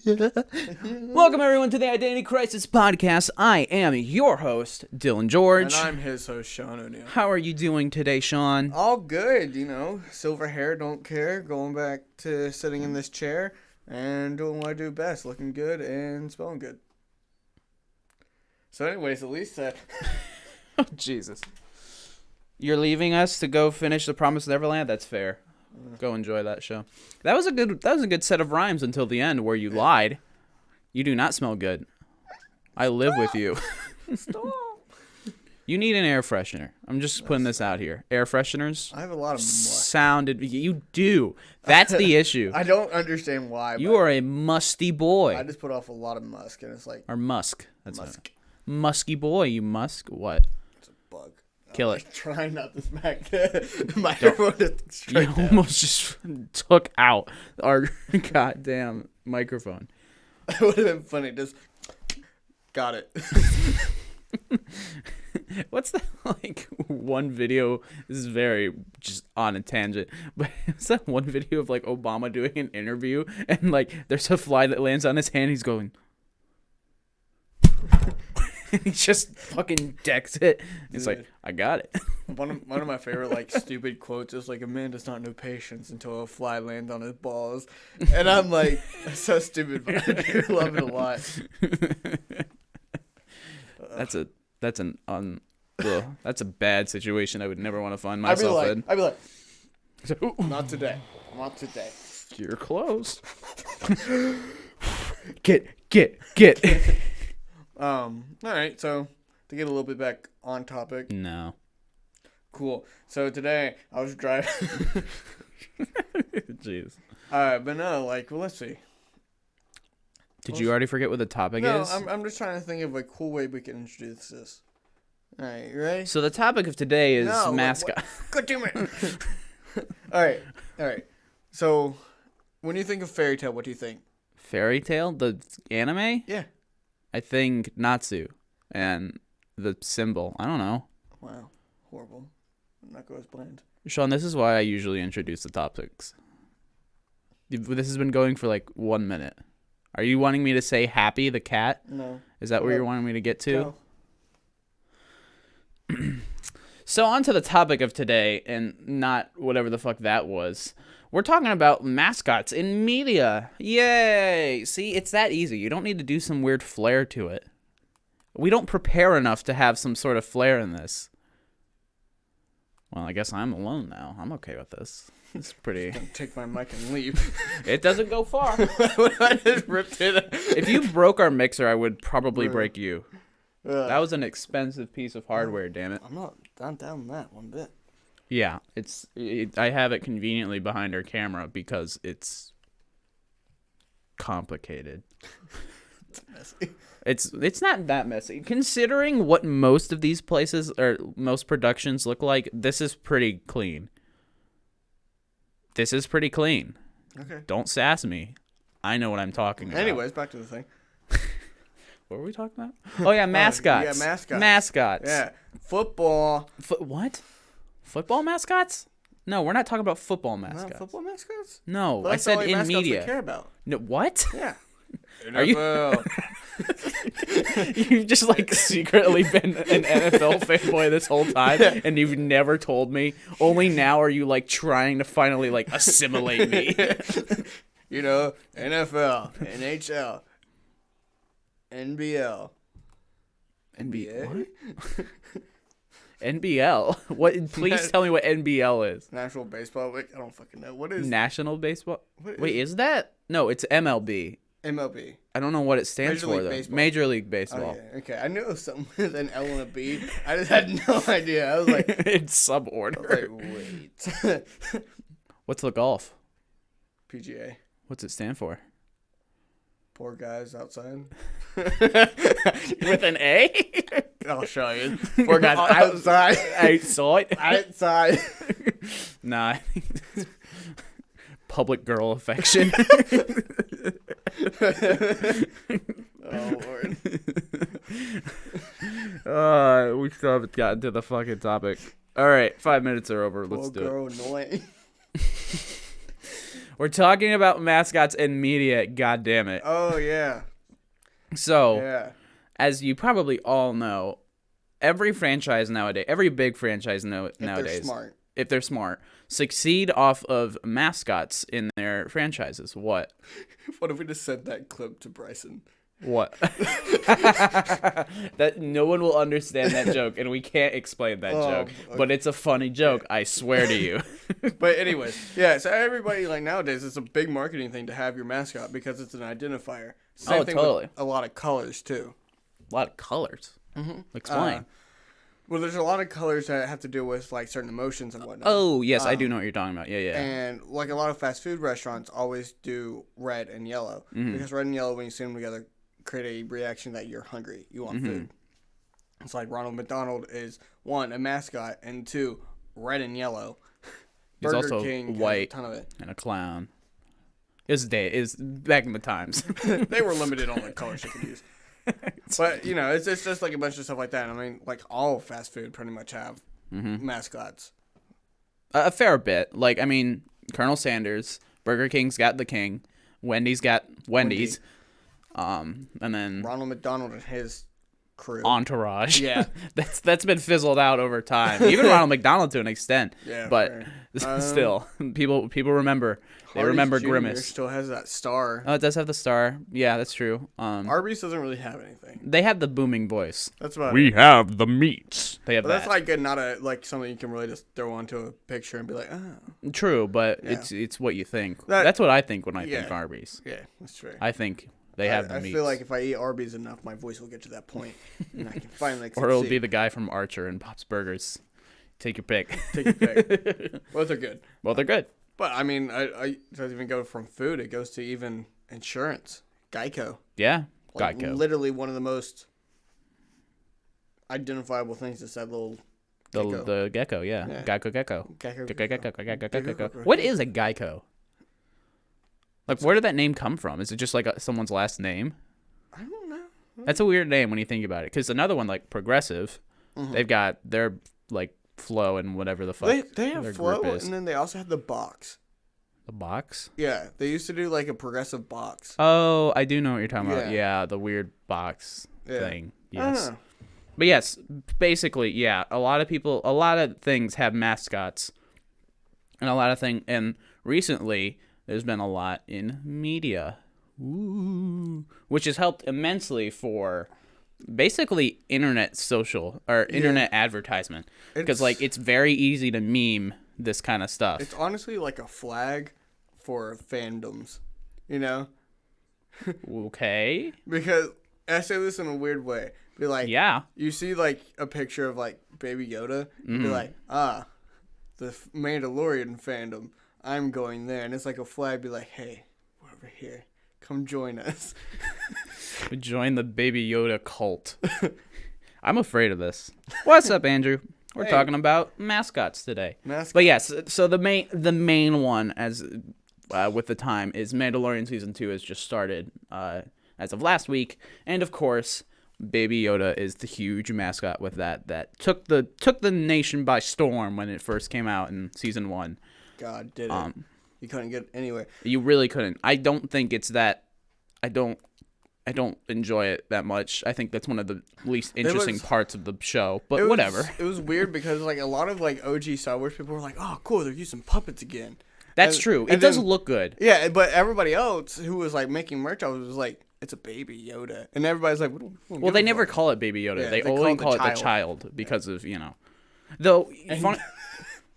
Welcome everyone to the Identity Crisis Podcast. I am your host, Dylan George. And I'm his host, Sean O'Neill. How are you doing today, Sean? All good, silver hair, don't care, going back to sitting in this chair and doing what I do best, looking good and smelling good. So anyways, at least Oh, Jesus. You're leaving us to go finish The Promised Neverland? That's fair. Go enjoy that show. That was a good set of rhymes until the end where you lied. You do not smell good. I live with you. Stop. You need an air freshener. I'm just putting this out here. Air fresheners. I have a lot of sounded. You do. That's the issue. I don't understand why. You are a musty boy. I just put off a lot of musk, and it's like or musk. That's musk. Musky boy. You musk. What? It's a bug. Kill I'm it. Trying not to smack the microphone straight You down. almost just took out our goddamn microphone. It would have been funny. Just got it. What's that one video? This is very just on a tangent, but it's that one video of Obama doing an interview and there's a fly that lands on his hand. He's going. He just fucking decks it. He's like, I got it. One of my favorite stupid quotes is a man does not know patience until a fly lands on his balls, and I'm like, that's so stupid, but I do love it a lot. That's a bad situation. I would never want to find myself in. I'd be like, not today, not today. You're close. Get. All right, so to get a little bit back on topic. No. Cool. So today I was driving. Jeez. But no, let's see. Did you already forget what the topic is? No, I'm just trying to think of a cool way we can introduce this. All right, you ready? So the topic of today is mascot. God damn it. All right. So when you think of fairy tale, what do you think? Fairy Tale? The anime? Yeah. I think Natsu and the symbol. I don't know. Wow. Horrible. Not go as planned. Sean, this is why I usually introduce the topics. This has been going for 1 minute. Are you wanting me to say Happy the cat? No. Is that where you're wanting me to get to? No. So on to the topic of today, and not whatever the fuck that was. We're talking about mascots in media. Yay! See, it's that easy. You don't need to do some weird flair to it. We don't prepare enough to have some sort of flair in this. Well, I guess I'm alone now. I'm okay with this. It's pretty... Take my mic and leave. It doesn't go far. I just ripped it. If you broke our mixer, I would probably break you. That was an expensive piece of hardware, damn it. I'm not down that one bit. Yeah, I have it conveniently behind our camera because it's complicated. It's messy. It's not that messy. Considering what most of these places or most productions look like, this is pretty clean. Okay. Don't sass me. I know what I'm talking about. Anyways, back to the thing. What were we talking about? Oh, yeah, mascots. Yeah, mascots. Mascots. Yeah. Football. What? Football mascots? No, we're not talking about football mascots. Not football mascots? No, Well, I that's the said only in mascots media. we care about. No, what? Yeah. Are you? You've just secretly been an NFL fanboy this whole time, and you've never told me. Only now are you trying to finally assimilate me. NFL, NHL, NBL, NBA. What? NBL? What? Please tell me what NBL is. National Baseball League. I don't fucking know. What is National Baseball? Wait, is that? No, it's MLB. MLB? I don't know what it stands for, though. Baseball. Major League Baseball. Oh, yeah. Okay, I knew it was something with an L and a B. I just had no idea. I was like... It's suborder. Wait. What's the golf? PGA. What's it stand for? Poor guys outside. With an A? I'll show you. Poor guys outside. Outside. Nah. Public girl affection. Oh, Lord. We still haven't gotten to the fucking topic. All right, 5 minutes are over. Let's do it. Annoying. We're talking about mascots and media. God damn it. Oh yeah. So, Yeah. as you probably all know, every franchise nowadays, every big franchise nowadays, if they're smart, succeed off of mascots in their franchises. What? What if we just sent that clip to Bryson? What? That no one will understand that joke, and we can't explain that joke. Okay. But it's a funny joke, I swear to you. But anyways, yeah. So everybody like nowadays, it's a big marketing thing to have your mascot because it's an identifier. Same thing totally. with a lot of colors too. A lot of colors. Explain. Well, there's a lot of colors that have to do with like certain emotions and whatnot. Oh yes, I do know what you're talking about. Yeah. And like a lot of fast food restaurants always do red and yellow because red and yellow, when you see them together, create a reaction that you're hungry, you want food. It's like Ronald McDonald is 1, a mascot, and 2, red and yellow. He's Burger also King white has a ton of it. and a clown. It was back in the times. They were limited on the colors you could use. But you know, it's just like a bunch of stuff like that. I mean, like all fast food pretty much have mascots. A fair bit. Like, I mean, Colonel Sanders, Burger King's got the King, Wendy's got Wendy's. And then Ronald McDonald and his crew. Entourage. Yeah. that's been fizzled out over time. Even Ronald McDonald to an extent. Yeah, but still, people remember. They remember Jr. Grimace. Still has that star. Oh, it does have the star. Yeah, that's true. Arby's doesn't really have anything. They have the booming voice. That's about We it. have the meats. They have But that's like not like something you can really just throw onto a picture and be like, oh. True, but Yeah. it's what you think. That- That's what I think when I think Yeah. Arby's. Yeah, that's true. I think they have the I meats. feel like if I eat Arby's enough, my voice will get to that point, and I can finally or it'll succeed. be the guy from Archer and Pop's Burgers. Take your pick. Take your pick. Both are good. Well, they're good. But I mean, I doesn't even go from food. It goes to even insurance. Geico. Yeah, Like, Geico. Literally one of the most identifiable things is that little gecko. The gecko, yeah. Yeah. Geico gecko. Gecko. Gecko. What is a geico? Like, where did that name come from? Is it just like someone's last name? I don't know. That's a weird name when you think about it. Because another one, like Progressive, they've got their, like, Flow and whatever the fuck They have their Flow, group is. and then they also have the box. The box? Yeah, they used to do like a Progressive box. Oh, I do know what you're talking about. Yeah. Yeah, the weird box thing. I don't Yes. know. But yes, basically, yeah, a lot of things have mascots. And recently there's been a lot in media. Ooh, which has helped immensely for basically internet advertisement, because like it's very easy to meme this kind of stuff. It's honestly like a flag for fandoms, you know? Okay. Because I say this in a weird way. Be like, Yeah. you see like a picture of like Baby Yoda, be like, the Mandalorian fandom, I'm going there, and it's like a flag. Be like, hey, we're over here, come join us. Join the Baby Yoda cult. I'm afraid of this. What's up, Andrew? We're talking about mascots today. Mascots. But yes, so the main one as with the time is Mandalorian season 2 has just started as of last week, and of course, Baby Yoda is the huge mascot with that took the nation by storm when it first came out in season 1. God did it. You couldn't get anywhere. You really couldn't. I don't think it's that. I don't enjoy it that much. I think that's one of the least interesting parts of the show, but whatever. It was weird because like a lot of like OG Star Wars people were like, "Oh, cool, they're using puppets again." That's true. It does look good. Yeah, but everybody else who was like making merch, I was like, "It's a Baby Yoda," and everybody's like, "Well, they never call it Baby Yoda. Yeah, they they only call it the child because of Though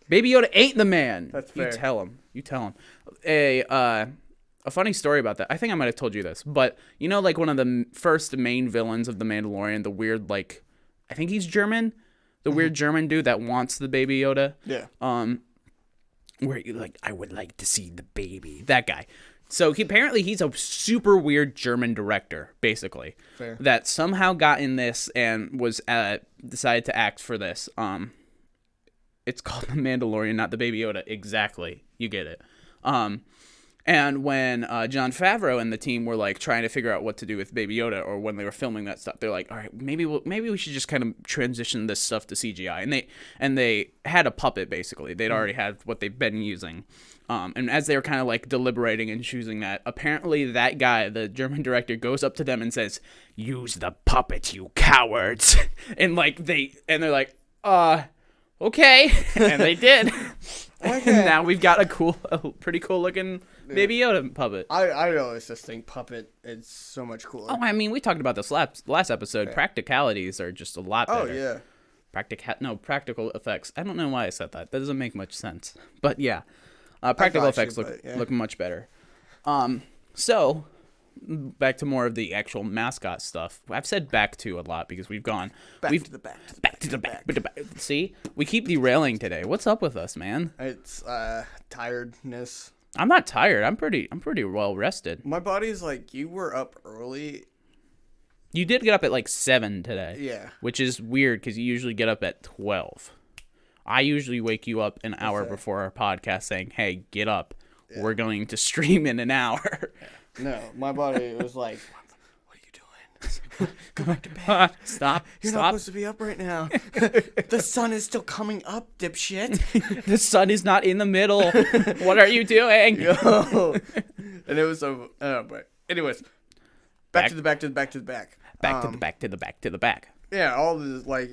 Baby Yoda ain't the man. That's fair. You tell him. A funny story about that. I think I might have told you this, but like one of the first main villains of The Mandalorian, the weird, like, I think he's German, the weird German dude that wants the Baby Yoda. Yeah. Where you like, I would like to see the baby. That guy. So he's a super weird German director, basically. Fair. That somehow got in this and was decided to act for this. It's called The Mandalorian, not the Baby Yoda. Exactly. You get it. And when Jon Favreau and the team were like trying to figure out what to do with Baby Yoda, or when they were filming that stuff, they're like, all right, maybe we should just kind of transition this stuff to CGI. And they had a puppet basically. They'd already had what they've been using. And as they were kind of like deliberating and choosing that, apparently that guy, the German director, goes up to them and says, "Use the puppet, you cowards!" and they're like, okay, and they did. And now we've got a pretty cool looking Baby Yoda puppet. I always just think puppet is so much cooler. Oh, I mean, we talked about this last episode. Yeah. Practicalities are just a lot better. Oh yeah. Practical effects. I don't know why I said that. That doesn't make much sense. But yeah. Practical effects look much better. So back to more of the actual mascot stuff. I've said back to a lot because we've gone back to the back. See, we keep derailing today. What's up with us, man? It's tiredness. I'm not tired. I'm pretty well rested. My body's like, you were up early. You did get up at like 7 today. Yeah. Which is weird because you usually get up at 12. I usually wake you up an hour before our podcast saying, hey, get up. Yeah. We're going to stream in an hour. No, my body was like, what are you doing? Go back to bed. Stop. You're not supposed to be up right now. The sun is still coming up, dipshit. The sun is not in the middle. What are you doing? Yo. And it was so, but anyways, back to the back. Back to the back. Yeah, all the, like,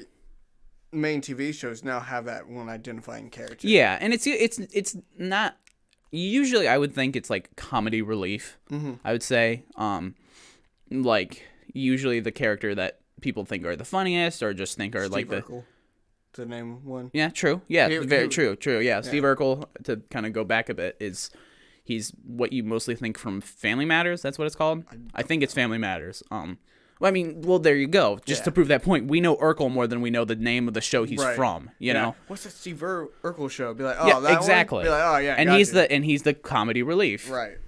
main TV shows now have that one identifying character. Yeah, and it's not usually. I would think it's like comedy relief. Mm-hmm. I would say, like usually the character that people think are the funniest or just think are Steve like Urkel, to name one. Yeah, true. Yeah, very true. Yeah, yeah, Steve Urkel, to kind of go back a bit, he's what you mostly think from Family Matters. That's what it's called. I think it's Family Matters. There you go. Just to prove that point, we know Urkel more than we know the name of the show he's from. You know, what's that Steve Urkel show? Be like, that exactly. One? Be like, oh yeah, and he's the comedy relief. Right.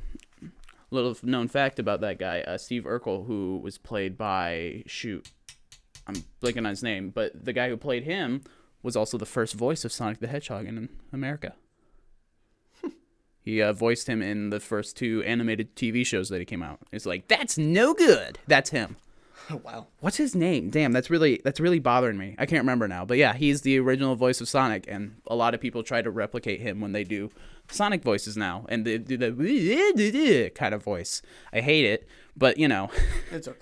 Little known fact about that guy, Steve Urkel, who was played by I'm blanking on his name, but the guy who played him was also the first voice of Sonic the Hedgehog in America. He voiced him in the first 2 animated TV shows that he came out. It's like, that's no good. That's him. Oh, wow. What's his name? Damn, that's really bothering me. I can't remember now. But yeah, he's the original voice of Sonic, and a lot of people try to replicate him when they do Sonic voices now, and they do the kind of voice. I hate it, but you know. It's okay.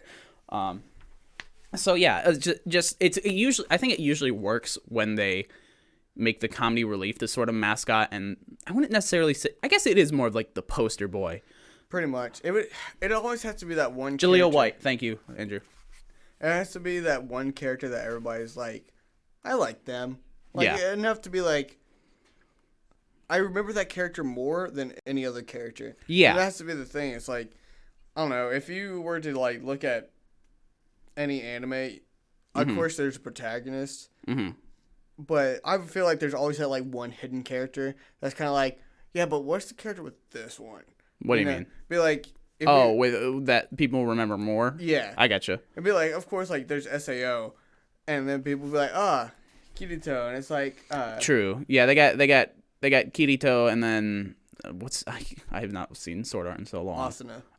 So yeah, I think it usually works when they make the comedy relief the sort of mascot, and I wouldn't necessarily say. I guess it is more of like the poster boy. Pretty much. It always has to be that one Jaleel character. White. Thank you, Andrew. It has to be that one character that everybody's like, I like them. Like, enough to be like, I remember that character more than any other character. Yeah. And that has to be the thing. It's like, I don't know, if you were to like look at any anime, of course there's a protagonist. Mm-hmm. But I feel like there's always that like one hidden character that's kind of like, yeah, but what's the character with this one? What do you mean? Be like, with that people remember more. Yeah, I gotcha. It'd be like, of course, like there's Sao, and then people be like, Kirito, and it's like, true. Yeah, they got Kirito, and then I have not seen Sword Art in so long.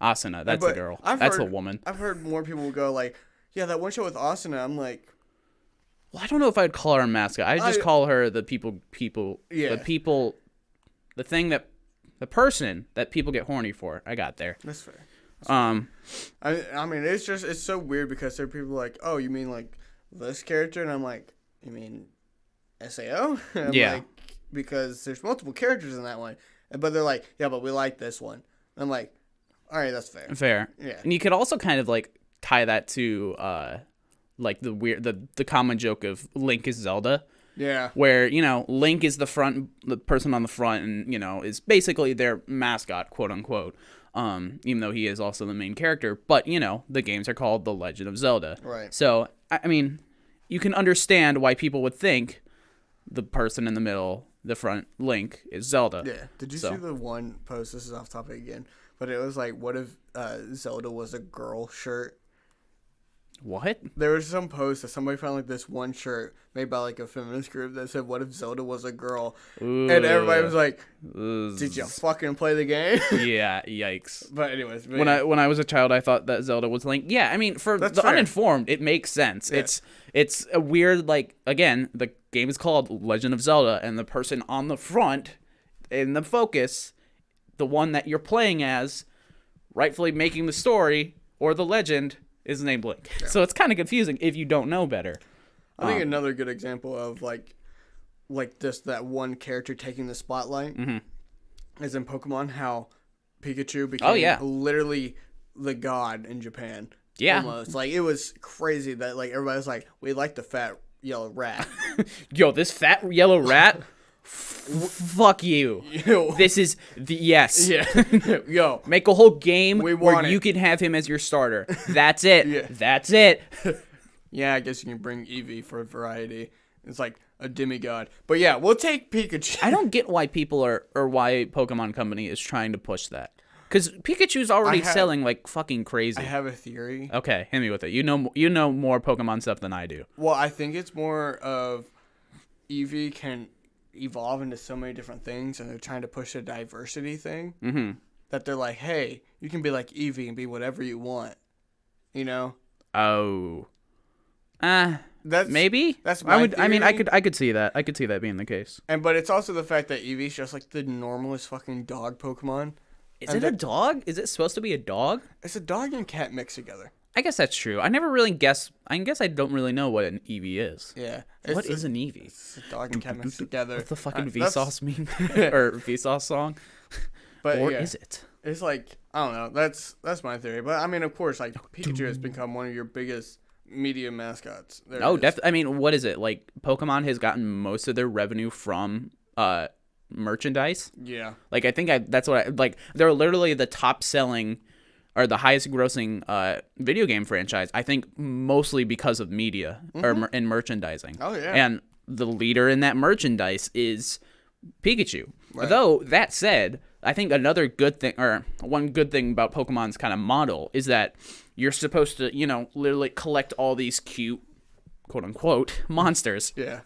Asuna, that's a girl. That's a woman. I've heard more people go like, yeah, that one show with Asuna. I'm like, well, I don't know if I'd call her a mascot. I just call her the people. Yeah. The person that people get horny for. I got there. That's fair. I mean, it's so weird because there are people like, oh, you mean like this character? And I'm like, you mean Sao? Yeah. Like, because there's multiple characters in that one. But they're like, yeah, but we like this one. And I'm like, all right, that's fair. Fair. Yeah. And you could also kind of like tie that to like the common joke of Link is Zelda. Yeah. Where, you know, Link is the person on the front and, you know, is basically their mascot, quote unquote. Even though he is also the main character. But, you know, the games are called The Legend of Zelda. Right. So, I mean, you can understand why people would think the person in the middle, the front, Link, is Zelda. Yeah. Did you see the one post? This is off topic again. But it was like, what if Zelda was a girl shirt? What? There was some post that somebody found like this one shirt made by like a feminist group that said, "What if Zelda was a girl?" Ooh. And everybody was like, "Did you fucking play the game?" Yeah, yikes. But anyways, When I was a child, I thought that Zelda was Link. Yeah, I mean, for That's the fair. uninformed, it makes sense. Yeah. It's a weird, like, again, the game is called Legend of Zelda, and the person on the front, in the focus, the one that you're playing as, rightfully making the story or the legend, is named Link. Yeah. So it's kind of confusing if you don't know better. I think another good example of like just that one character taking the spotlight is in Pokemon, how Pikachu became literally the god in Japan. Yeah. Almost. Like, it was crazy that like everybody was like, we like the fat yellow rat. Yo, this fat yellow rat? Fuck you. Yo. This is the yes. Yeah. Yo. Make a whole game where you it. can have him as your starter. That's it. Yeah. That's it. Yeah, I guess you can bring Eevee for variety. It's like a demigod. But yeah, we'll take Pikachu. I don't get why people are, or why Pokemon Company is trying to push that. Because Pikachu's already selling like fucking crazy. I have a theory. Okay, hit me with it. You know more Pokemon stuff than I do. Well, I think it's more of Eevee can evolve into so many different things, and they're trying to push a diversity thing. Mm-hmm. That they're like, hey, you can be like Eevee and be whatever you want. You know? Oh. That's maybe. That's my theory. I mean, I could see that. I could see that being the case. But it's also the fact that Eevee's just like the normalest fucking dog Pokemon. Is it a dog? Is it supposed to be a dog? It's a dog and cat mixed together. I guess that's true. I never really guess. I guess I don't really know what an Eevee is. Yeah. What is an Eevee? It's a dog and cat mixed together. What's the fucking Vsauce meme? Or Vsauce song? But or yeah, is it? It's like, I don't know. That's my theory. But I mean, of course, like Pikachu has become one of your biggest media mascots. Definitely. I mean, what is it? Like, Pokemon has gotten most of their revenue from merchandise. Yeah. Like, I think that's what I like. They're literally the top selling or the highest grossing video game franchise. I think mostly because of media or in merchandising. Oh yeah. And the leader in that merchandise is Pikachu. Right. Though that said, I think another good thing, or one good thing about Pokemon's kind of model is that you're supposed to, literally collect all these cute, quote unquote, monsters. Yeah.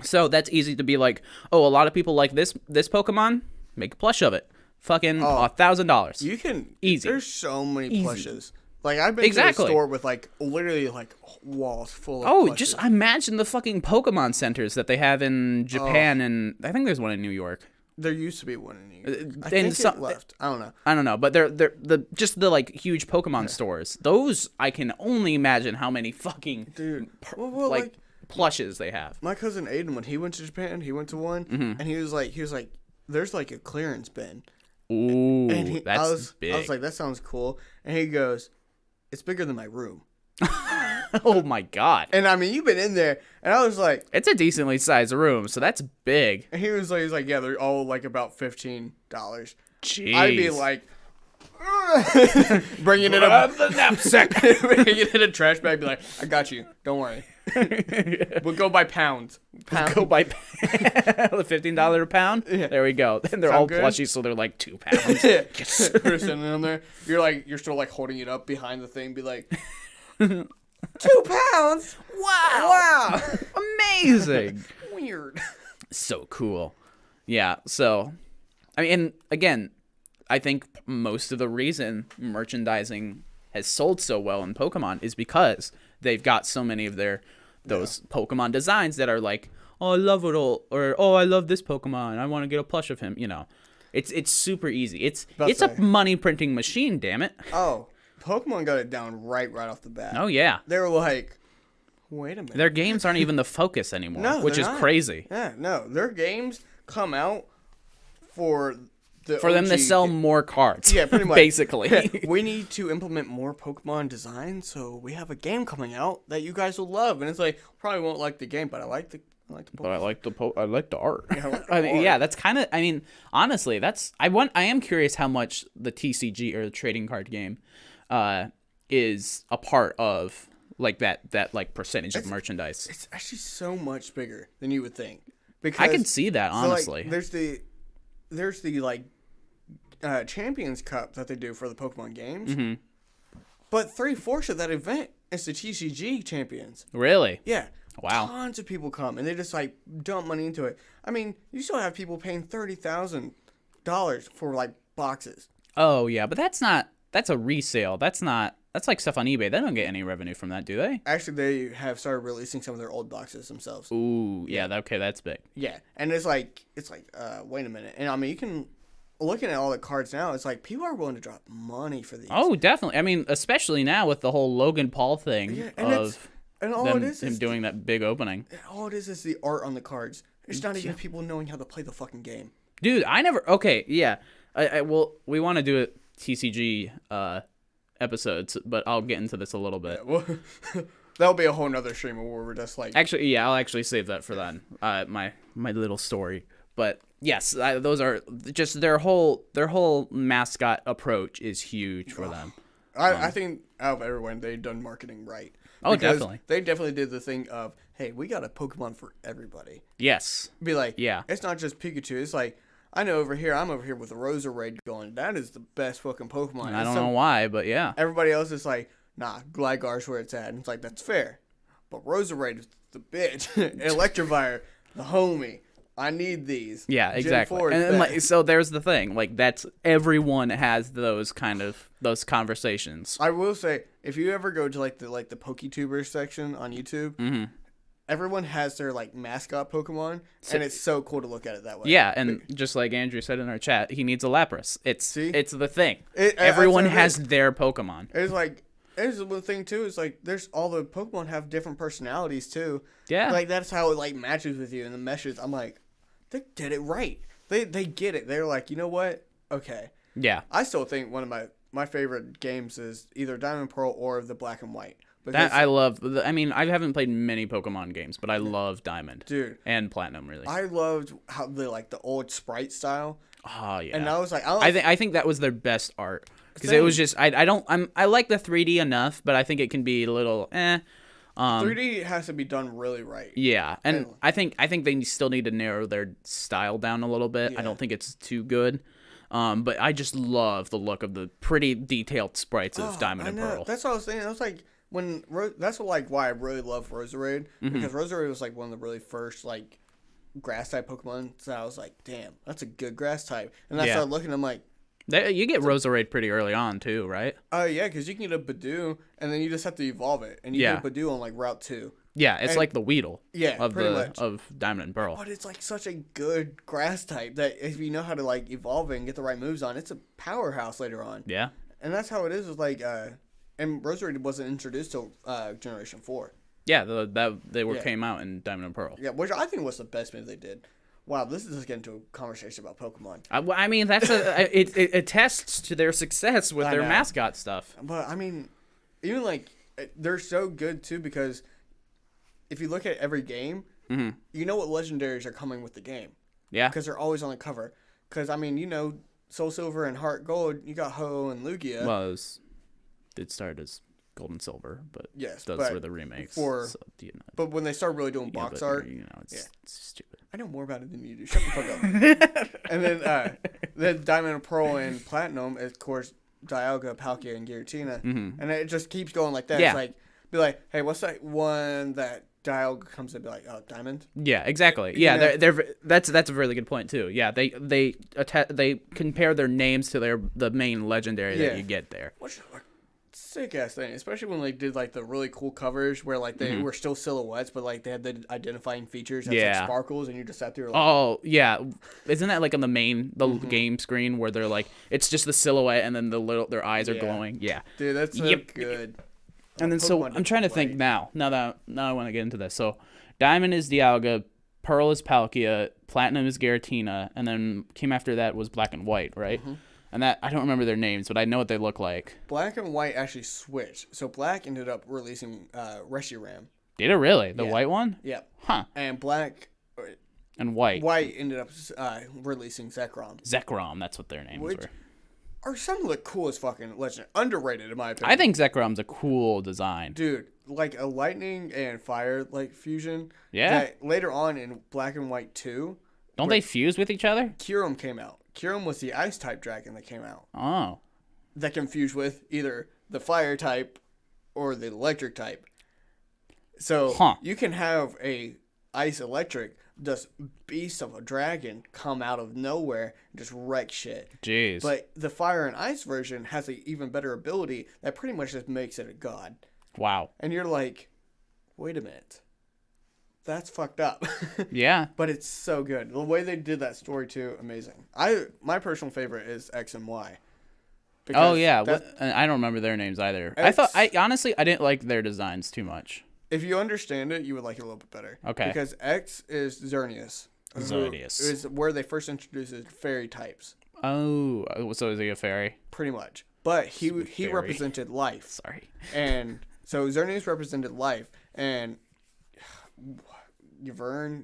So that's easy to be like, oh, a lot of people like this Pokemon, make a plush of it. Fucking $1,000. You can easy. There's so many plushes. Like, I've been to a store with like literally like walls full of plushes. Just imagine the fucking Pokemon centers that they have in Japan, and I think there's one in New York. There used to be one in New York. I think it left. I don't know. I don't know, but they're the like huge Pokemon stores. Those, I can only imagine how many fucking like plushes they have. My cousin Aiden, when he went to Japan, he went to one, and he was like, there's like a clearance bin. Ooh, big. I was big. like, that sounds cool. And he goes, it's bigger than my room. Oh my god. And I mean, you've been in there, and I was like, it's a decently sized room, so that's big. And he was like, yeah, they're all like about $15. Jeez. I'd be like, bringing it up the knapsack, bringing it in a trash bag, be like, I got you, don't worry. We'll go by pounds. Go by $15 a pound. Yeah. There we go. And they're Sound all good? plushy, so they're like 2 pounds. Yes. You're sitting in there. You're still like holding it up behind the thing. Be like, 2 pounds. Wow. Amazing. Weird. So cool. Yeah. So, I mean, and again, I think most of the reason merchandising has sold so well in Pokemon is because they've got so many of those Pokemon designs that are like, oh, I love it all, or oh, I love this Pokemon, I want to get a plush of him. It's super easy. It's a money printing machine. Damn it. Oh, Pokemon got it down right off the bat. Oh yeah. They were like, wait a minute. Their games aren't even the focus anymore, which is not. crazy. Yeah, no, their games come out for them to sell more cards. Yeah, pretty much. Basically. We need to implement more Pokemon designs, so we have a game coming out that you guys will love. And it's like, probably won't like the game, but I like the Pokemon. But I like the art. Yeah, yeah, that's kind of. I mean, honestly, I am curious how much the TCG or the trading card game, is a part of like that like percentage of merchandise. It's actually so much bigger than you would think. Because I can see that, honestly. Like, there's the like Champions Cup that they do for the Pokemon games, but 3/4 of that event It's the TCG champions. Really? Yeah. Wow. Tons of people come, and they just, like, dump money into it. I mean, you still have people paying $30,000 for, like, boxes. Oh, yeah, but that's a resale. That's like stuff on eBay. They don't get any revenue from that, do they? Actually, they have started releasing some of their old boxes themselves. Ooh, yeah, okay, that's big. Yeah, and it's like, wait a minute. And, I mean, you can, looking at all the cards now, it's like, people are willing to drop money for these. Oh, definitely. I mean, especially now with the whole Logan Paul thing and all it is him doing that big opening. All it is the art on the cards. It's not even people knowing how to play the fucking game. Dude, okay, yeah. We want to do a TCG episodes, but I'll get into this a little bit. Yeah, well, that'll be a whole nother stream where we're just like... Actually, yeah, I'll actually save that for then. My little story. But yes, those are just their whole mascot approach is huge for them. I think out of everyone, they've done marketing right. Oh, definitely. They definitely did the thing of, hey, we got a Pokemon for everybody. Yes. Be like, yeah, it's not just Pikachu. It's like, I'm over here with a Roserade going, that is the best fucking Pokemon. And I don't know why, but yeah. Everybody else is like, nah, Gligar's where it's at. And it's like, that's fair. But Roserade is the bitch. Electivire, the homie. I need these. Yeah, exactly. And like, so there's the thing. Like, that's everyone has those conversations. I will say, if you ever go to the PokeTubers section on YouTube, everyone has their like mascot Pokemon, and it's so cool to look at it that way. Yeah, and just like Andrew said in our chat, he needs a Lapras. It's the thing. Everyone has their Pokemon. It's like, there's the one thing too. It's like there's all the Pokemon have different personalities too. Yeah, like that's how it like matches with you and the meshes. I'm like, they did it right. They get it. They're like, you know what? Okay. Yeah. I still think one of my favorite games is either Diamond Pearl or the Black and White. That I love. I mean, I haven't played many Pokemon games, but I love Diamond, dude, and Platinum. Really, I loved how the old sprite style. Oh yeah, and I was like, I think that was their best art because it was just I like the 3D enough, but I think it can be a little 3D has to be done really right. Yeah, and I think they still need to narrow their style down a little bit. Yeah. I don't think it's too good. But I just love the look of the pretty detailed sprites of Diamond and Pearl. That's what I was saying. I was like, that's why I really love Roserade, because Roserade was like one of the really first like grass type Pokemon. So I was like, damn, that's a good grass type. And I started looking, I'm like, you get Roserade pretty early on too, right? Oh yeah, because you can get a Badoo, and then you just have to evolve it, and you get a Badoo on like Route 2. Yeah, it's like the Weedle. Yeah, of Diamond and Pearl. But it's like such a good grass type that if you know how to like evolve it and get the right moves on, it's a powerhouse later on. Yeah, and that's how it is with like, and Roserade wasn't introduced till Generation 4. Yeah, came out in Diamond and Pearl. Yeah, which I think was the best move they did. Wow, this is just getting into a conversation about Pokemon. I mean, that's it attests to their success with their mascot stuff. But I mean, even like they're so good too, because if you look at every game, you know what legendaries are coming with the game. Yeah, because they're always on the cover. Because I mean, you know, Soul Silver and Heart Gold, you got Ho and Lugia. Well, it started as Gold and Silver, but those were the remakes. But when they started really doing box art, it's stupid. I know more about it than you do. Shut the fuck up. And then Diamond and Pearl and Platinum, of course, Dialga, Palkia, and Giratina. And it just keeps going like that. Yeah. It's be like, hey, what's that one that Dialga comes in and be like, oh, Diamond? Yeah, exactly. Yeah, that's a really good point too. Yeah, they compare their names to the main legendary that you get there. Which sick ass thing, especially when they did like the really cool covers where like they were still silhouettes, but like they had the identifying features as like sparkles, and you just sat there. Like, oh yeah, isn't that like on the game screen where they're like it's just the silhouette and then their eyes are glowing? Yeah, dude, that's so good. And then so I'm trying to think now I want to get into this. So Diamond is Dialga, Pearl is Palkia, Platinum is Giratina, and then came after that was Black and White, right? And that I don't remember their names, but I know what they look like. Black and White actually switched. So Black ended up releasing Reshiram. Did it really? The white one? Yeah. Huh. And Black and White ended up releasing Zekrom. Zekrom, that's what their names were. Are some of the coolest fucking legend. Underrated in my opinion. I think Zekrom's a cool design. Dude, like a lightning and fire like fusion. Yeah. That later on in Black and White 2. Don't they fuse with each other? Kyurem came out. Kyurem was the ice type dragon that came out. Oh. That can fuse with either the fire type or the electric type. So you can have a ice electric, just beast of a dragon come out of nowhere and just wreck shit. Jeez. But the fire and ice version has an even better ability that pretty much just makes it a god. Wow. And you're like, wait a minute. That's fucked up. Yeah. But it's so good. The way they did that story too, amazing. My personal favorite is X and Y. Oh yeah, I don't remember their names either. I honestly didn't like their designs too much. If you understand it, you would like it a little bit better. Okay. Because X is Xerneas. Xerneas is where they first introduced fairy types. Oh, so is he a fairy? Pretty much. But he represented life. Sorry. And so Xerneas represented life, and Yvern,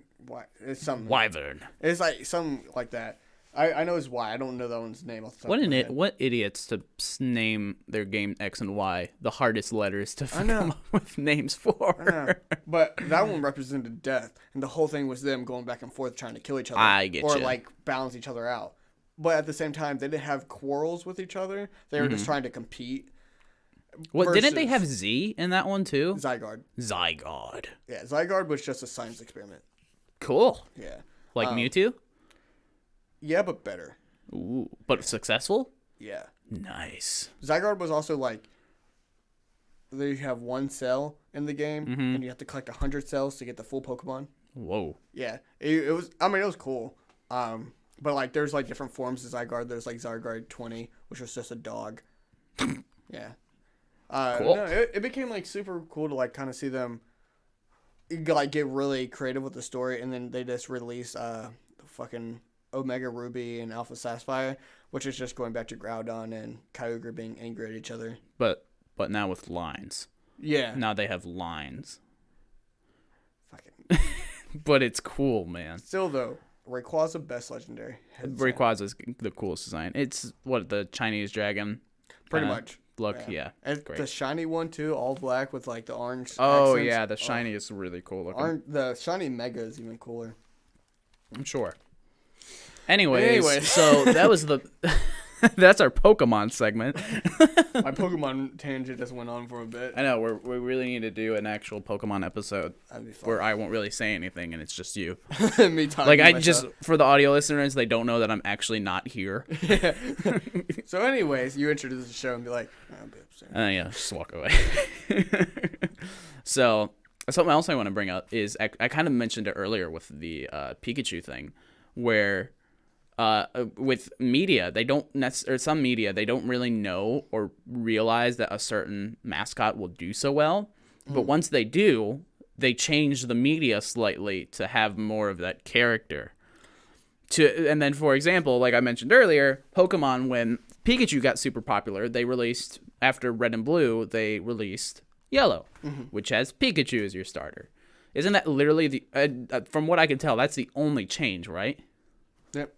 it's something. Wyvern. It's like something like that. I know it's Y. I don't know that one's name off the top of my head. What idiots to name their game X and Y the hardest letters to come up with names for. I know. But that one represented death, and the whole thing was them going back and forth trying to kill each other. I get or you. like balance each other out. But at the same time, they didn't have quarrels with each other. They were just trying to compete. What didn't they have Z in that one too? Zygarde. Yeah, Zygarde was just a science experiment. Cool. Yeah. Like Mewtwo? Yeah, but better. Ooh, but successful? Yeah. Nice. Zygarde was also like, they have one cell in the game, and you have to collect 100 cells to get the full Pokemon. Whoa. Yeah. It was, I mean, it was cool. But like, there's like different forms of Zygarde. There's like Zygarde 20, which was just a dog. Yeah. Cool. No, it became like super cool to like kind of see them like get really creative with the story, and then they just released fucking Omega Ruby and Alpha Sapphire, which is just going back to Groudon and Kyogre being angry at each other. But now with lines. Yeah. Now they have lines. Fucking. But it's cool, man. Still though, Rayquaza best legendary. Rayquaza's the coolest design. It's what the Chinese dragon. Pretty much. Look, yeah. And great. the shiny one too, all black with like the orange. Oh accents. yeah, the shiny is really cool looking. The shiny Mega is even cooler. I'm sure. Anyways, so that was that's our Pokemon segment. My Pokemon tangent just went on for a bit. I know we really need to do an actual Pokemon episode That'd be fun. where I won't really say anything and it's just you. Me talking. Like to myself. for the audio listeners, they don't know that I'm actually not here. Yeah. So, anyways, you introduce the show and be like, I'll be upset. Yeah, just walk away. So something else I want to bring up is I kind of mentioned it earlier with the Pikachu thing, where with media, they don't some media, they don't really know or realize that a certain mascot will do so well. But once they do, they change the media slightly to have more of that character. And then, for example, like I mentioned earlier, Pokemon, when Pikachu got super popular, they released, after Red and Blue, they released Yellow, which has Pikachu as your starter. Isn't that literally from what I can tell, that's the only change, right? Yep.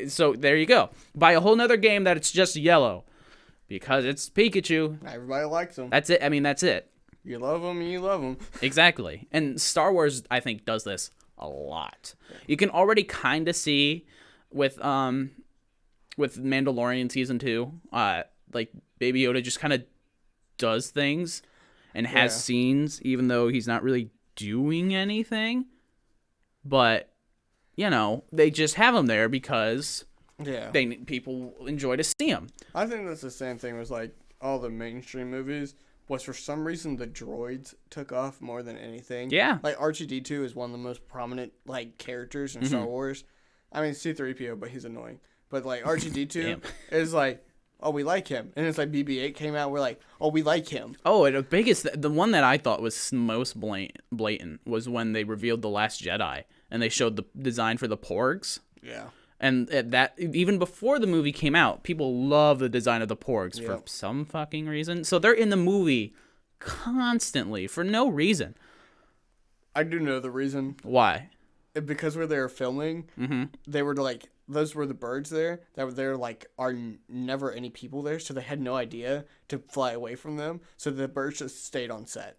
So there you go. Buy a whole nother game that it's just Yellow because it's Pikachu. Everybody likes them. That's it. I mean, that's it. You love them and you love them. Exactly. And Star Wars, I think, does this a lot. You can already kind of see with Mandalorian season 2, like Baby Yoda just kind of does things and has scenes, even though he's not really doing anything. But you know, they just have him there because people enjoy to see him. I think that's the same thing with like all the mainstream movies. Was for some reason the droids took off more than anything. Yeah. Like R2-D2 is one of the most prominent like characters in Star Wars. I mean C-3PO, but he's annoying. But like R2-D2 is like, oh, we like him. And it's like BB-8 came out, we're like, oh, we like him. Oh, and the one that I thought was most blatant was when they revealed The Last Jedi and they showed the design for the Porgs. Yeah. And that even before the movie came out, people love the design of the Porgs for some fucking reason. So they're in the movie constantly for no reason. I do know the reason. Why? Because where they were filming, they were like, those were the birds there that were there, like, are never any people there, so they had no idea to fly away from them. So the birds just stayed on set.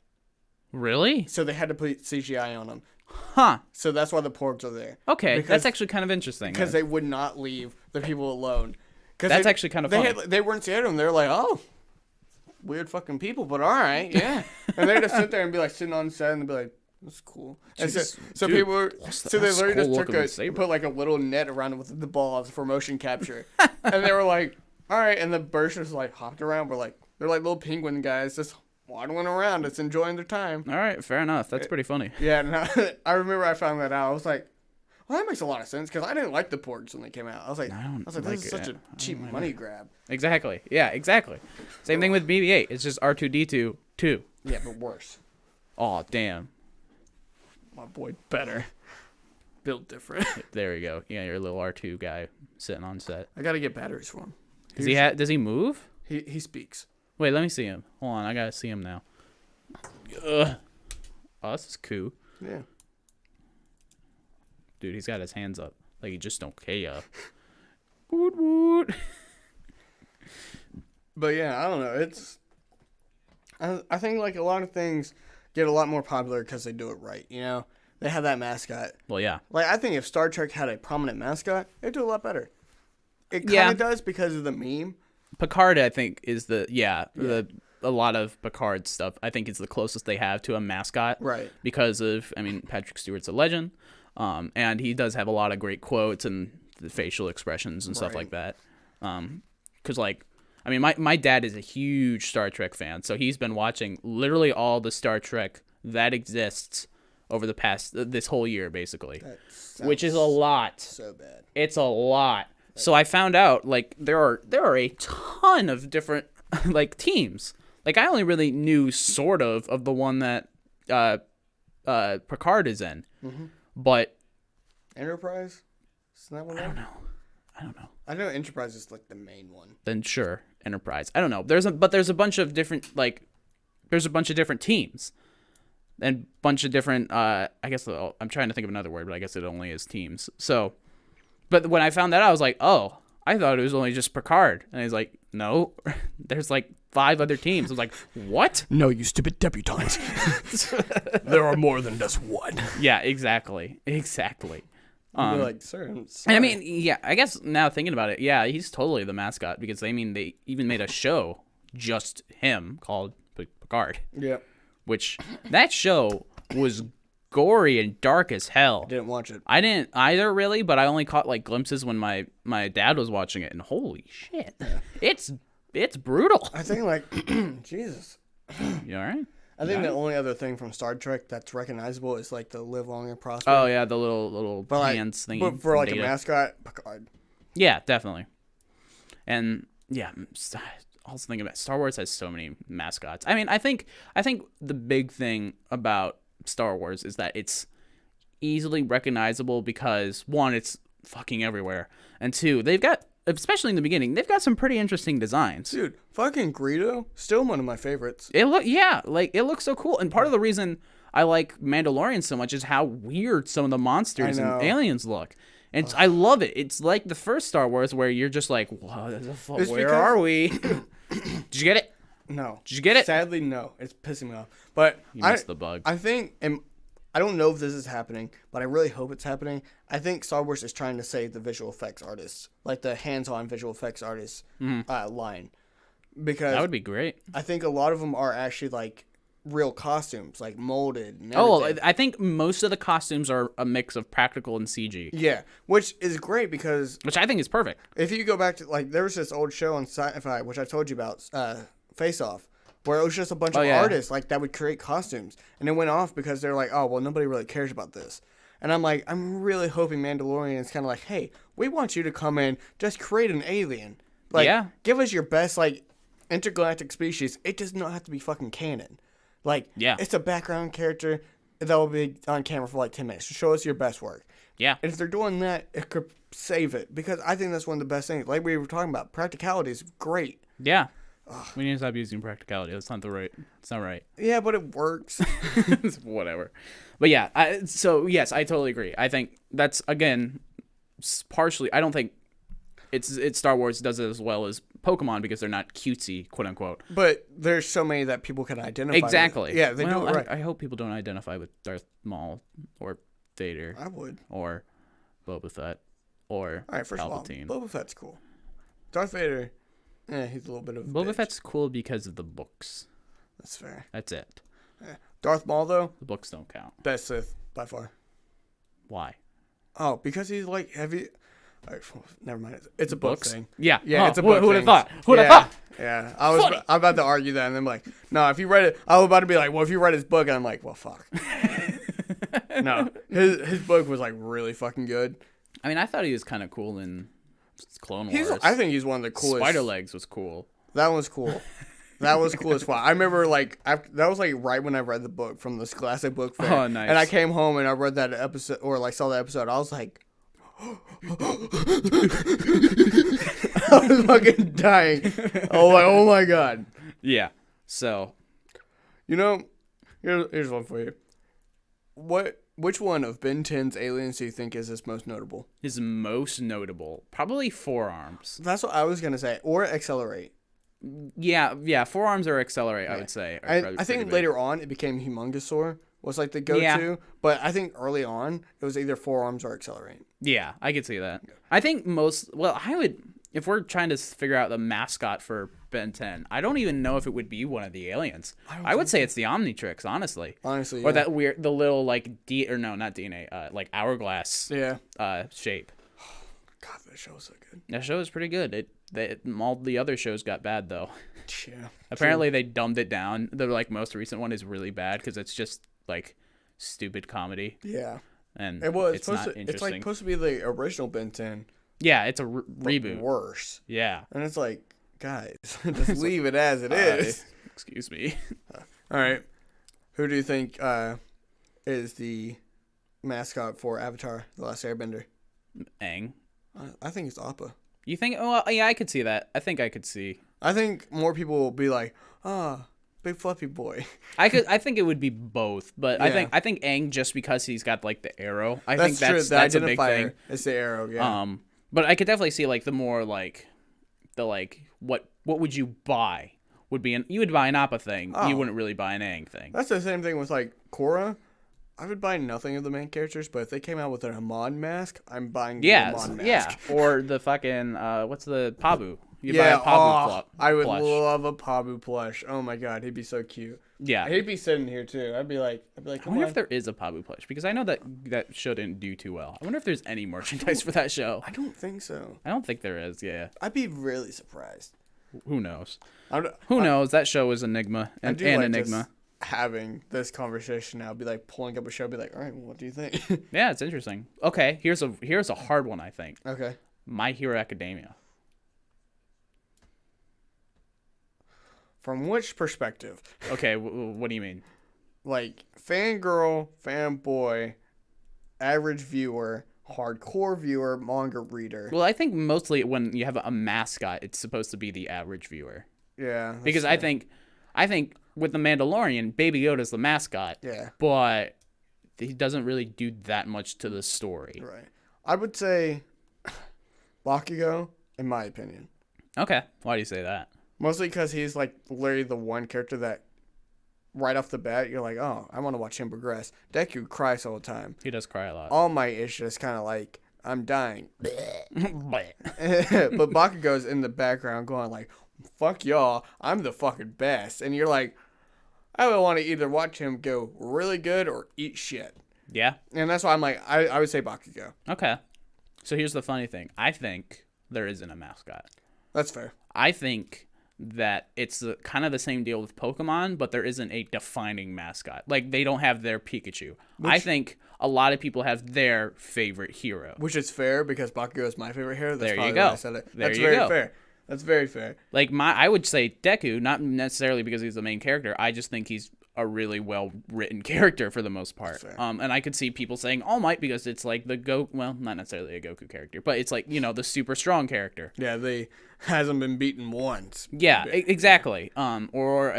Really? So they had to put CGI on them. Huh. So that's why the Porgs are there. Okay, that's actually kind of interesting. Because they would not leave the people alone. That's actually kind of funny. They weren't scared of them. They were like, oh, weird fucking people, but all right, yeah. And they just sit there and be like sitting on set and be like, that's cool. And so dude, people were, so they literally cool just put like a little net around it with the balls for motion capture. And they were like, all right. And the birds just like hopped around. They're like little penguin guys just waddling around. It's enjoying their time. All right, fair enough. That's pretty funny. Yeah. And I remember I found that out. I was like, well, that makes a lot of sense because I didn't like the porgs when they came out. I was like, this is such a cheap money grab. Exactly. Yeah, exactly. Same thing with BB-8. It's just R2-D2 2. Yeah, but worse. Oh, damn. My boy better. Built different. There we go. Yeah, your little R2 guy sitting on set. I gotta get batteries for him. Does he move? He speaks. Wait, let me see him. Hold on, I gotta see him now. Ugh. Oh, this is cool. Yeah. Dude, he's got his hands up. Like he just don't care. Woot woot. But yeah, I don't know. I think like a lot of things get a lot more popular because they do it right. You know, they have that mascot. Well, yeah. Like I think if Star Trek had a prominent mascot, it'd do a lot better. It kind of does because of the meme. Picard, I think, is a lot of Picard stuff. I think is the closest they have to a mascot, right? Because of, I mean, Patrick Stewart's a legend, and he does have a lot of great quotes and the facial expressions and stuff like that. Because like, I mean, my dad is a huge Star Trek fan, so he's been watching literally all the Star Trek that exists over the past this whole year, basically, which is a lot. So bad. It's a lot. So I found out like there are a ton of different like teams. Like I only really knew sort of the one that Picard is in, but Enterprise. Isn't that one? I don't know. I know Enterprise is like the main one. Then sure, Enterprise. I don't know. There's a bunch of different teams, and bunch of different. I guess I'm trying to think of another word, but I guess it only is teams. So. But when I found that out, I was like, oh, I thought it was only just Picard. And he's like, no, there's like 5 other teams. I was like, what? No, you stupid debutante. There are more than just one. Yeah, exactly. You're like, sir, I'm sorry. And I mean, yeah, I guess now thinking about it, yeah, he's totally the mascot because they even made a show, just him, called Picard. Yeah. Which, that show was gory and dark as hell. I didn't watch it. I didn't either, really, but I only caught like glimpses when my dad was watching it, and holy shit, it's brutal. I think like Jesus. You all right? I think the only other thing from Star Trek that's recognizable is like the live long and prosper. Oh yeah, the little hands thing. But for like Data. A mascot, Picard. Yeah, definitely. And yeah, also thinking about Star Wars has so many mascots. I mean, I think the big thing about Star Wars is that it's easily recognizable because 1, it's fucking everywhere, and 2, they've got, especially in the beginning, they've got some pretty interesting designs. Dude, fucking Greedo, still one of my favorites. It looks so cool, and part of the reason I like Mandalorian so much is how weird some of the monsters and aliens look. And I love it. It's like the first Star Wars where you're just like, what the fuck, where are we? Did you get it? No. Did you get it? Sadly, no. It's pissing me off. But you missed the bug. I think, and I don't know if this is happening, but I really hope it's happening. I think Star Wars is trying to save the visual effects artists, like the hands-on visual effects artists line. Because that would be great. I think a lot of them are actually like real costumes, like molded. And I think most of the costumes are a mix of practical and CG. Yeah, which is great because... Which I think is perfect. If you go back to, like, there was this old show on Sci-Fi, which I told you about, Face Off, where it was just a bunch of artists like that would create costumes, and it went off because they're like, oh well, nobody really cares about this. And I'm like, I'm really hoping Mandalorian is kind of like, hey, we want you to come in, just create an alien, like, give us your best like intergalactic species. It does not have to be fucking canon. Like, it's a background character that will be on camera for like 10 minutes. Show us your best work. Yeah. And if they're doing that, it could save it because I think that's one of the best things. Like we were talking about, practicality is great. Yeah. We need to stop using practicality. That's not it's not right. Yeah, but it works. Whatever. But yeah, so yes, I totally agree. I think that's, again, partially, I don't think it's Star Wars does it as well as Pokemon because they're not cutesy, quote unquote. But there's so many that people can identify exactly with. Yeah, they do it right. I hope people don't identify with Darth Maul or Vader. I would. Or Boba Fett or all right, first Palpatine. of all, Boba Fett's cool. Darth Vader, he's a little bit of a Boba bitch. Fett's cool because of the books. That's fair. That's it. Yeah. Darth Maul, though, The books don't count. best Sith by far. Why? Oh, because he's like heavy. All right, never mind. It's a book Books? thing. Yeah. Yeah, it's a book Who would have thing. thought? Who would have Yeah. thought? Yeah, Funny. I'm about to argue that, and then I'm like, no, if you read it, I was about to be like, well, if you read his book, and I'm like, well, fuck. No, his book was like really fucking good. I mean, I thought he was kind of cool in Clone Wars. I think he's one of the coolest. Spider Legs was cool. That was cool. That was cool as fuck. I remember like that was like right when I read the book from the Scholastic Book Fair. Oh, nice. And I came home and I read that episode or like saw that episode. I was like, I was fucking dying. Oh my god. Yeah. So, You know, here's one for you. Which one of Ben 10's aliens do you think is his most notable? his most notable, probably forearms. That's what I was gonna say. Or accelerate. Yeah, forearms or accelerate, I would say. are I pretty think big. later on it became Humongosaur was like the go-to, Yeah. but I think early on it was either forearms or accelerate. Yeah, I could see that. I think if we're trying to figure out the mascot for Ben 10, I don't even know if it would be one of the aliens. I would say it's the Omnitrix, honestly. Honestly, Or yeah. that weird, the little like not DNA, like hourglass Yeah. shape. God, that show was so good. That show is pretty good. All the other shows got bad though. Yeah. Apparently they dumbed it down. The like most recent one is really bad because it's just like stupid comedy. Yeah. And It was it's not supposed to. It's interesting. like supposed to be the original Ben 10, Yeah, it's a but reboot. worse. Yeah. And it's like, guys, just leave it as it is. Excuse me. All right. Who do you think is the mascot for Avatar: The Last Airbender? Aang. I think it's Appa. You think? Well, yeah, I could see that. I think I could see. I think more people will be like, big fluffy boy. I think it would be both, but Yeah. I think Aang just because he's got like the arrow. I That's think true. that's The a big identifier thing. is the arrow. Yeah. But I could definitely see like the more like the like what would you buy would be you would buy an Appa thing. Oh. You wouldn't really buy an Aang thing. That's the same thing with like Korra. I would buy nothing of the main characters, but if they came out with an Amon mask, I'm buying the Yeah, Amon mask. yeah. Or the fucking what's the Pabu? You buy a Pabu I would plush. love a Pabu plush. Oh my god, he'd be so cute. Yeah. He'd be sitting here too. I'd be like, I come wonder on. if there is a Pabu plush because I know that show didn't do too well. I wonder if there's any merchandise for that show. I don't think so. I don't think there is. Yeah. I'd be really surprised. Who knows? I'm, Who knows? That show is Enigma I and do like Enigma. just having this conversation now. Be like pulling up a show. Be like, all right, well, what do you think? Yeah, it's interesting. Okay, here's a hard one. I think Okay. My Hero Academia. From which perspective? Okay, what do you mean? Like fangirl, fanboy, average viewer, hardcore viewer, manga reader. Well, I think mostly when you have a mascot, it's supposed to be the average viewer. Yeah. that's Because fair. I think with the Mandalorian, Baby Yoda's the mascot. Yeah. But he doesn't really do that much to the story. Right. I would say Bakugo, in my opinion. Okay. Why do you say that? Mostly because he's like literally the one character that right off the bat you're like, oh, I want to watch him progress. Deku cries all the time. He does cry a lot. All Might is just kind of like, I'm dying. Bleh. But Bakugo's in the background going like, fuck y'all, I'm the fucking best. And you're like, I would want to either watch him go really good or eat shit. Yeah. And that's why I'm like, I would say Bakugo. Okay. So here's the funny thing. I think there isn't a mascot. That's fair. I think that it's kind of the same deal with Pokemon, but there isn't a defining mascot. Like, they don't have their Pikachu. I think a lot of people have their favorite hero. Which is fair because Bakugo is my favorite hero. That's There you probably go. why I said it. There That's you very go. fair. That's very fair. Like, I would say Deku, not necessarily because he's the main character. I just think he's a really well-written character for the most part. Fair. And I could see people saying All Might because it's like well, not necessarily a Goku character, but it's like, the super strong character. Yeah, they hasn't been beaten once. Yeah, exactly. Or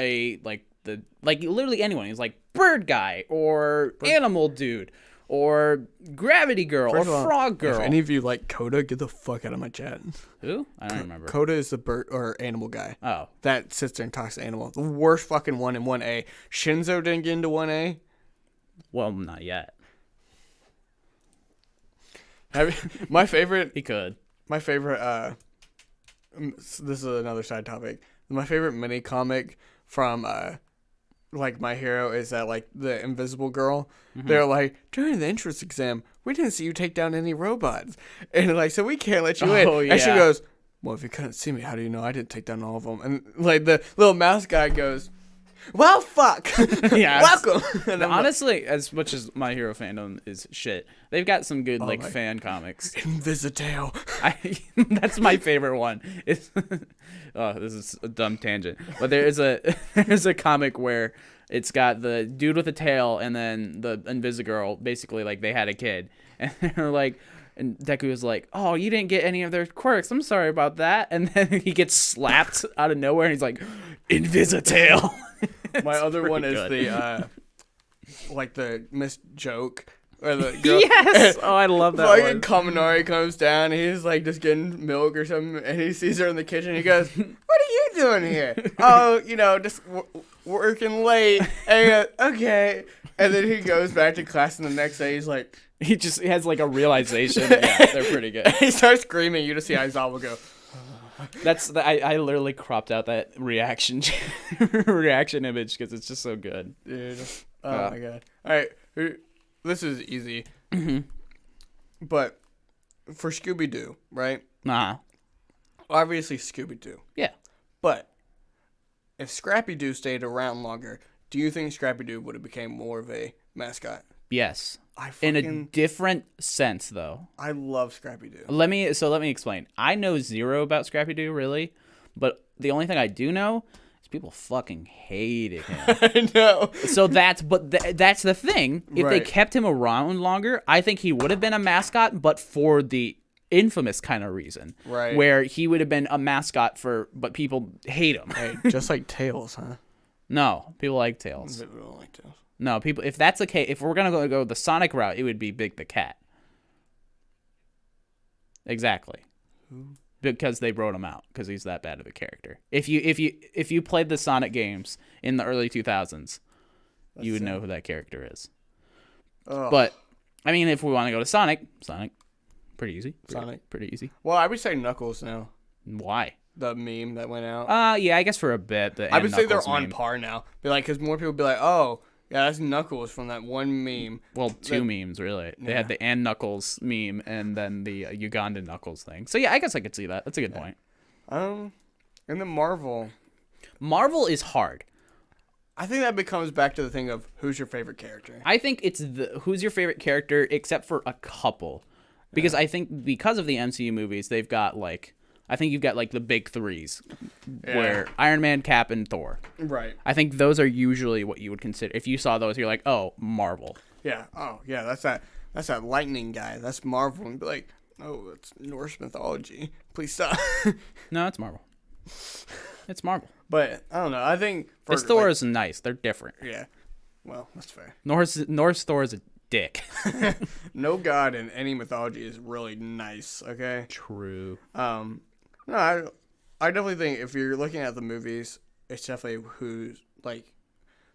literally anyone. He's like Bird Guy or Animal Dude or Gravity Girl First or of all, Frog Girl. If any of you like Coda, get the fuck out of my chat. Who? I don't remember. Coda is the bird or animal guy Oh, that sits there and talks to animal. The worst fucking one in 1A. Shinzo didn't get into 1A. well, not yet. My favorite He could. this is another side topic. My favorite mini comic from like My Hero is that like the Invisible Girl. They're like, during the entrance exam, we didn't see you take down any robots, and like so we can't let you in. Yeah. And she goes, well, if you couldn't see me, how do you know I didn't take down all of them? And like the little mouse guy goes, well, fuck. Yeah. Welcome. And I'm honestly, as much as My Hero fandom is shit, they've got some good fan comics. Invisitail. That's my favorite one. It's oh, this is a dumb tangent, but there's a comic where it's got the dude with a tail and then the Invisigirl. Basically, like they had a kid, and they're like. And Deku was like, oh, you didn't get any of their quirks. I'm sorry about that. And then he gets slapped out of nowhere, and he's like, Invisitail. My other one is the, like the Miss Joke. Or the girl. Yes! Oh, I love that one. Fucking Kaminari comes down, and he's like just getting milk or something, and he sees her in the kitchen. He goes, what are you doing here? Oh, just working late. And he goes, okay. And then he goes back to class, and the next day he's like... He has like a realization. Yeah, they're pretty good. He starts screaming. You just see Aizawa go. I literally cropped out that reaction image because it's just so good. Dude. Oh my god. All right. This is easy. But for Scooby Doo, right? Nah. Obviously Scooby Doo. Yeah. But if Scrappy Doo stayed around longer, do you think Scrappy Doo would have become more of a mascot? Yes. In a different sense, though. I love Scrappy Doo. Let me explain. I know zero about Scrappy Doo, really, but the only thing I do know is people fucking hated him. I know. So that's the thing. If they kept him around longer, I think he would have been a mascot, but for the infamous kind of reason, right? Where he would have been a mascot but people hate him. Hey, just like Tails, huh? No, people like Tails. People don't like Tails. No, people. If that's the case, if we're gonna go the Sonic route, it would be Big the Cat. Exactly. Who? Because they wrote him out because he's that bad of a character. If you played the Sonic games in the early 2000s, you would know who that character is. Oh. But I mean, if we want to go to Sonic, pretty easy. Pretty easy. Well, I would say Knuckles now. Why? The meme that went out. Yeah, I guess for a bit. I would say they're on par now. Be like, because more people be like, oh. Yeah, that's Knuckles from that one meme. Well, two memes, really. They had the and Knuckles meme and then the Ugandan Knuckles thing. So, yeah, I guess I could see that. That's a good point. And then Marvel. Marvel is hard. I think that becomes back to the thing of who's your favorite character. I think it's who's your favorite character except for a couple. Because I think because of the MCU movies, they've got, like... I think you've got, like, the big threes, where Iron Man, Cap, and Thor. Right. I think those are usually what you would consider. If you saw those, you're like, oh, Marvel. Yeah. Oh, yeah, that's that lightning guy. That's Marvel. And be like, oh, it's Norse mythology. Please stop. No, it's Marvel. It's Marvel. But, I don't know. I think... Thor is nice. They're different. Yeah. Well, that's fair. Norse Thor is a dick. No god in any mythology is really nice, okay? True. No, I definitely think if you're looking at the movies, it's definitely who's, like,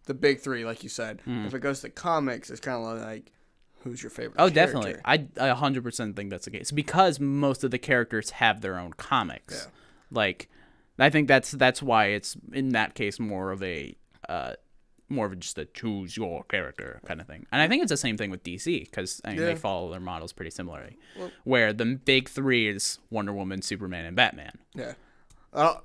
the big three, like you said. If it goes to comics, it's kind of like, who's your favorite character? Definitely. I 100% think that's the case. Because most of the characters have their own comics. Yeah. Like, I think that's why it's, in that case, more of just a choose your character kind of thing. And I think it's the same thing with DC because they follow their models pretty similarly. Well, where the big three is Wonder Woman, Superman, and Batman. Yeah. I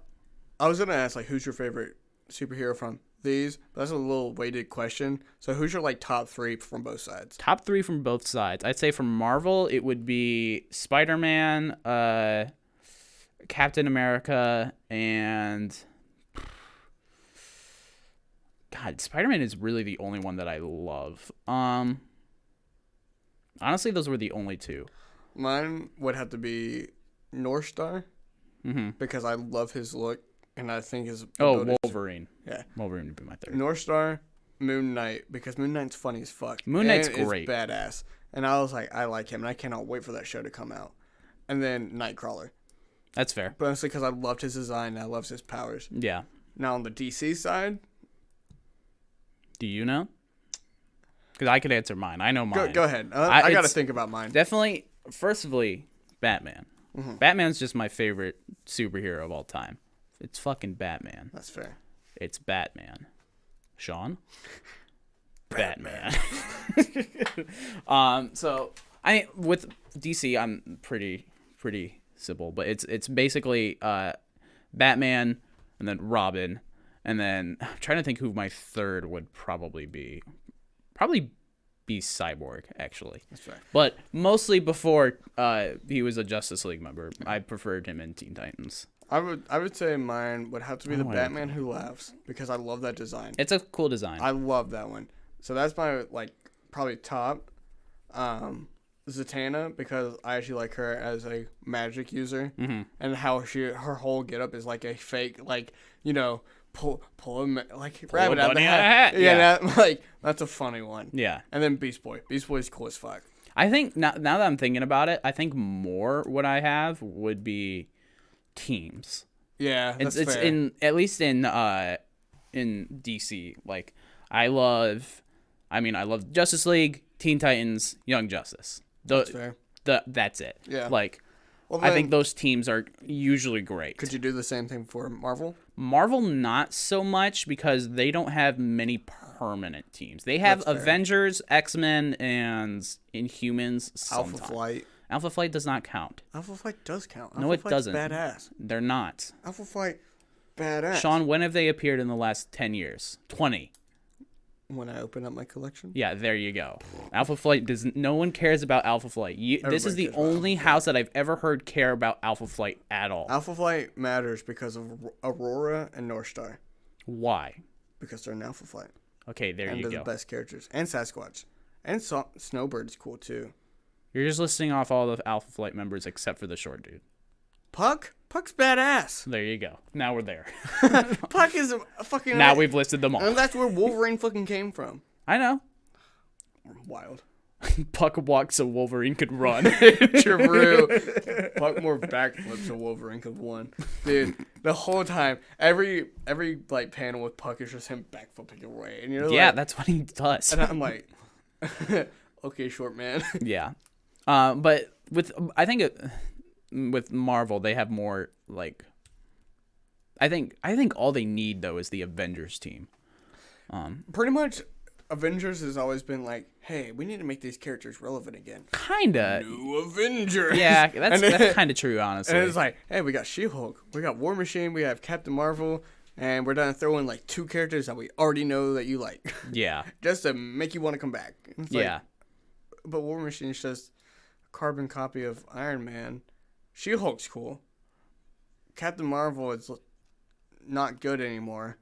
was going to ask, like, who's your favorite superhero from these? But that's a little weighted question. So who's your, like, top three from both sides? Top three from both sides. I'd say from Marvel, it would be Spider-Man, Captain America, and... God, Spider-Man is really the only one that I love. Honestly, those were the only two. Mine would have to be North Star, because I love his look, and I think his Wolverine. Yeah, Wolverine would be my third. North Star, Moon Knight, because Moon Knight's funny as fuck. Moon Knight's great, badass, and I was like, I like him, and I cannot wait for that show to come out. And then Nightcrawler. That's fair, but honestly, because I loved his design, and I loved his powers. Yeah. Now on the DC side. Do you know? Because I could answer mine. I know mine. Go ahead. I got to think about mine. Definitely, firstly, Batman. Batman's just my favorite superhero of all time. It's fucking Batman. That's fair. It's Batman. Sean? Batman. So with DC, I'm pretty simple, but it's basically Batman and then Robin, and then I'm trying to think who my third would probably be. Probably be Cyborg, actually. That's right. But mostly before he was a Justice League member, I preferred him in Teen Titans. I would say mine would have to be the Batman Who Laughs, because I love that design. It's a cool design. I love that one. So that's my probably top. Zatanna, because I actually like her as a magic user, and how her whole getup is like a fake, pull a rabbit out of the hat. Yeah. That's a funny one. Yeah. And then Beast Boy. Beast Boy's cool as fuck. I think now that I'm thinking about it, I think more what I have would be teams. Yeah, that's fair. It's at least in DC. Like I love Justice League, Teen Titans, Young Justice. That's fair. That's it. Yeah. I think those teams are usually great. Could you do the same thing for Marvel? Marvel, not so much, because they don't have many permanent teams. They have Avengers, X-Men, and Inhumans sometimes. Alpha Flight. Alpha Flight does not count. Alpha Flight does count. No, it doesn't. Badass. They're not. Alpha Flight, badass. Sean, when have they appeared in the last 10 years? 20. When I open up my collection? Yeah, there you go. Alpha Flight no one cares about Alpha Flight. This is the only house that I've ever heard care about Alpha Flight at all. Alpha Flight matters because of Aurora and North Star. Why? Because they're in Alpha Flight. Okay, there you go. And they're the best characters. And Sasquatch. And Snowbird's cool too. You're just listing off all the Alpha Flight members except for the short dude. Puck's badass. There you go. Now we're there. Puck is a fucking... Now we've listed them all. And that's where Wolverine fucking came from. I know. Wild. Puck walks so Wolverine could run. True. Puck more backflips so Wolverine could run. Dude, the whole time, every panel with Puck is just him backflipping away. And you're that's what he does. And I'm like, okay, short man. Yeah. But I think with Marvel, they have more I think all they need though is the Avengers team. Pretty much, Avengers has always been like, hey, we need to make these characters relevant again. Kinda. New Avengers. Yeah, that's kind of true, honestly. And it's like, hey, we got She-Hulk, we got War Machine, we have Captain Marvel, and we're done throwing 2 characters that we already know that you like. Yeah. Just to make you want to come back. It's but War Machine is just a carbon copy of Iron Man. She-Hulk's cool. Captain Marvel is not good anymore.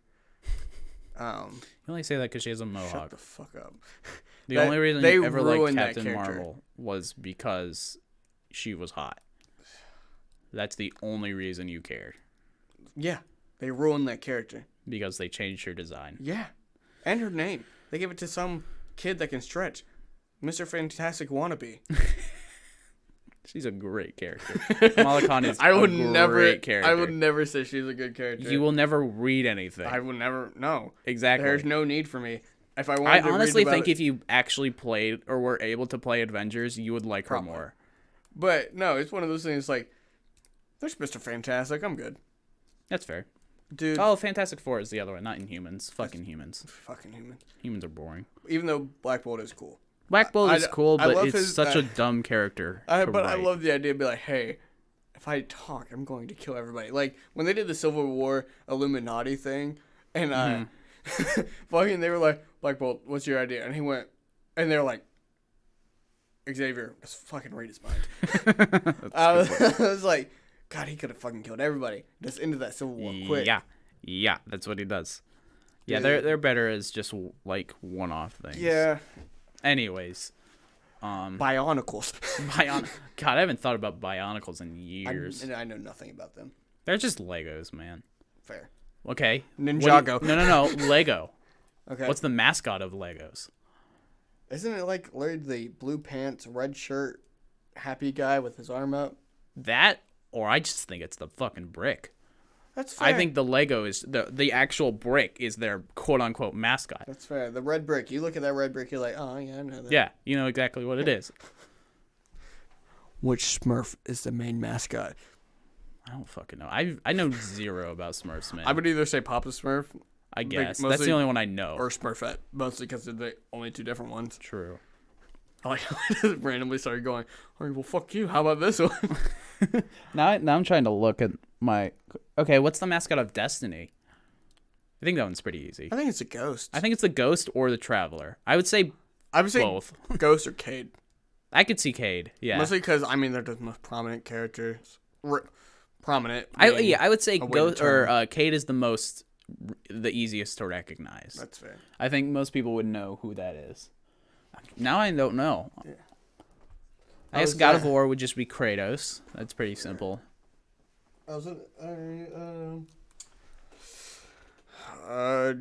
You only say that because she has a mohawk. Shut the fuck up. The only reason you ever liked Captain Marvel was because she was hot. That's the only reason you cared. Yeah, they ruined that character. Because they changed her design. Yeah, and her name. They gave it to some kid that can stretch. Mr. Fantastic Wannabe. She's a great character. Kamala Khan is a great character. I would never say she's a good character. You will never read anything. I will never. No. Exactly. There's no need for me. If I wanted to honestly read think if you actually played or were able to play Avengers, you would like her more. But no, it's one of those things there's Mr. Fantastic. I'm good. That's fair. Dude. Oh, Fantastic Four is the other one, not Inhumans. Fucking humans. Fucking humans. Humans are boring. Even though Black Bolt is cool. Black Bolt is cool, but it's such a dumb character. I love the idea of being like, hey, if I talk, I'm going to kill everybody. Like, when they did the Civil War Illuminati thing, and fucking, they were like, Black Bolt, what's your idea? And he went, and they're like, Xavier, just fucking read his mind. I was like, God, he could have fucking killed everybody. Just into that Civil War quick. Yeah, that's what he does. Yeah, they're better as just one-off things. Yeah. Anyways, Bionicles. God, I haven't thought about Bionicles in years. I know nothing about them. They're just Legos, man. Fair. Okay. Ninjago. No. Lego. Okay. What's the mascot of Legos? Isn't it literally the blue pants, red shirt, happy guy with his arm up? That, or I just think it's the fucking brick. That's fair. I think the Lego is the actual brick is their quote unquote mascot. That's fair. The red brick. You look at that red brick, you're like, oh yeah, I know that. Yeah, you know exactly what it is. which Smurf is the main mascot? I don't fucking know. I know zero about Smurfs, man. I would either say Papa Smurf, I guess. mostly, That's the only one I know. or Smurfette, mostly because they're the only two different ones. True. I like how I just randomly started going, all right, well, fuck you. How about this one? Now I'm trying to look at my... Okay, what's the mascot of Destiny? I think that one's pretty easy. I think it's a ghost. I think it's the Ghost or the Traveler. I would say both. Ghost or Cade. I could see Cade, yeah. Mostly because, I mean, they're the most prominent characters. Prominent. I would say Ghost or Cade is the easiest to recognize. That's fair. I think most people would know who that is. Now I don't know. Yeah. I guess God of War would just be Kratos. That's pretty simple.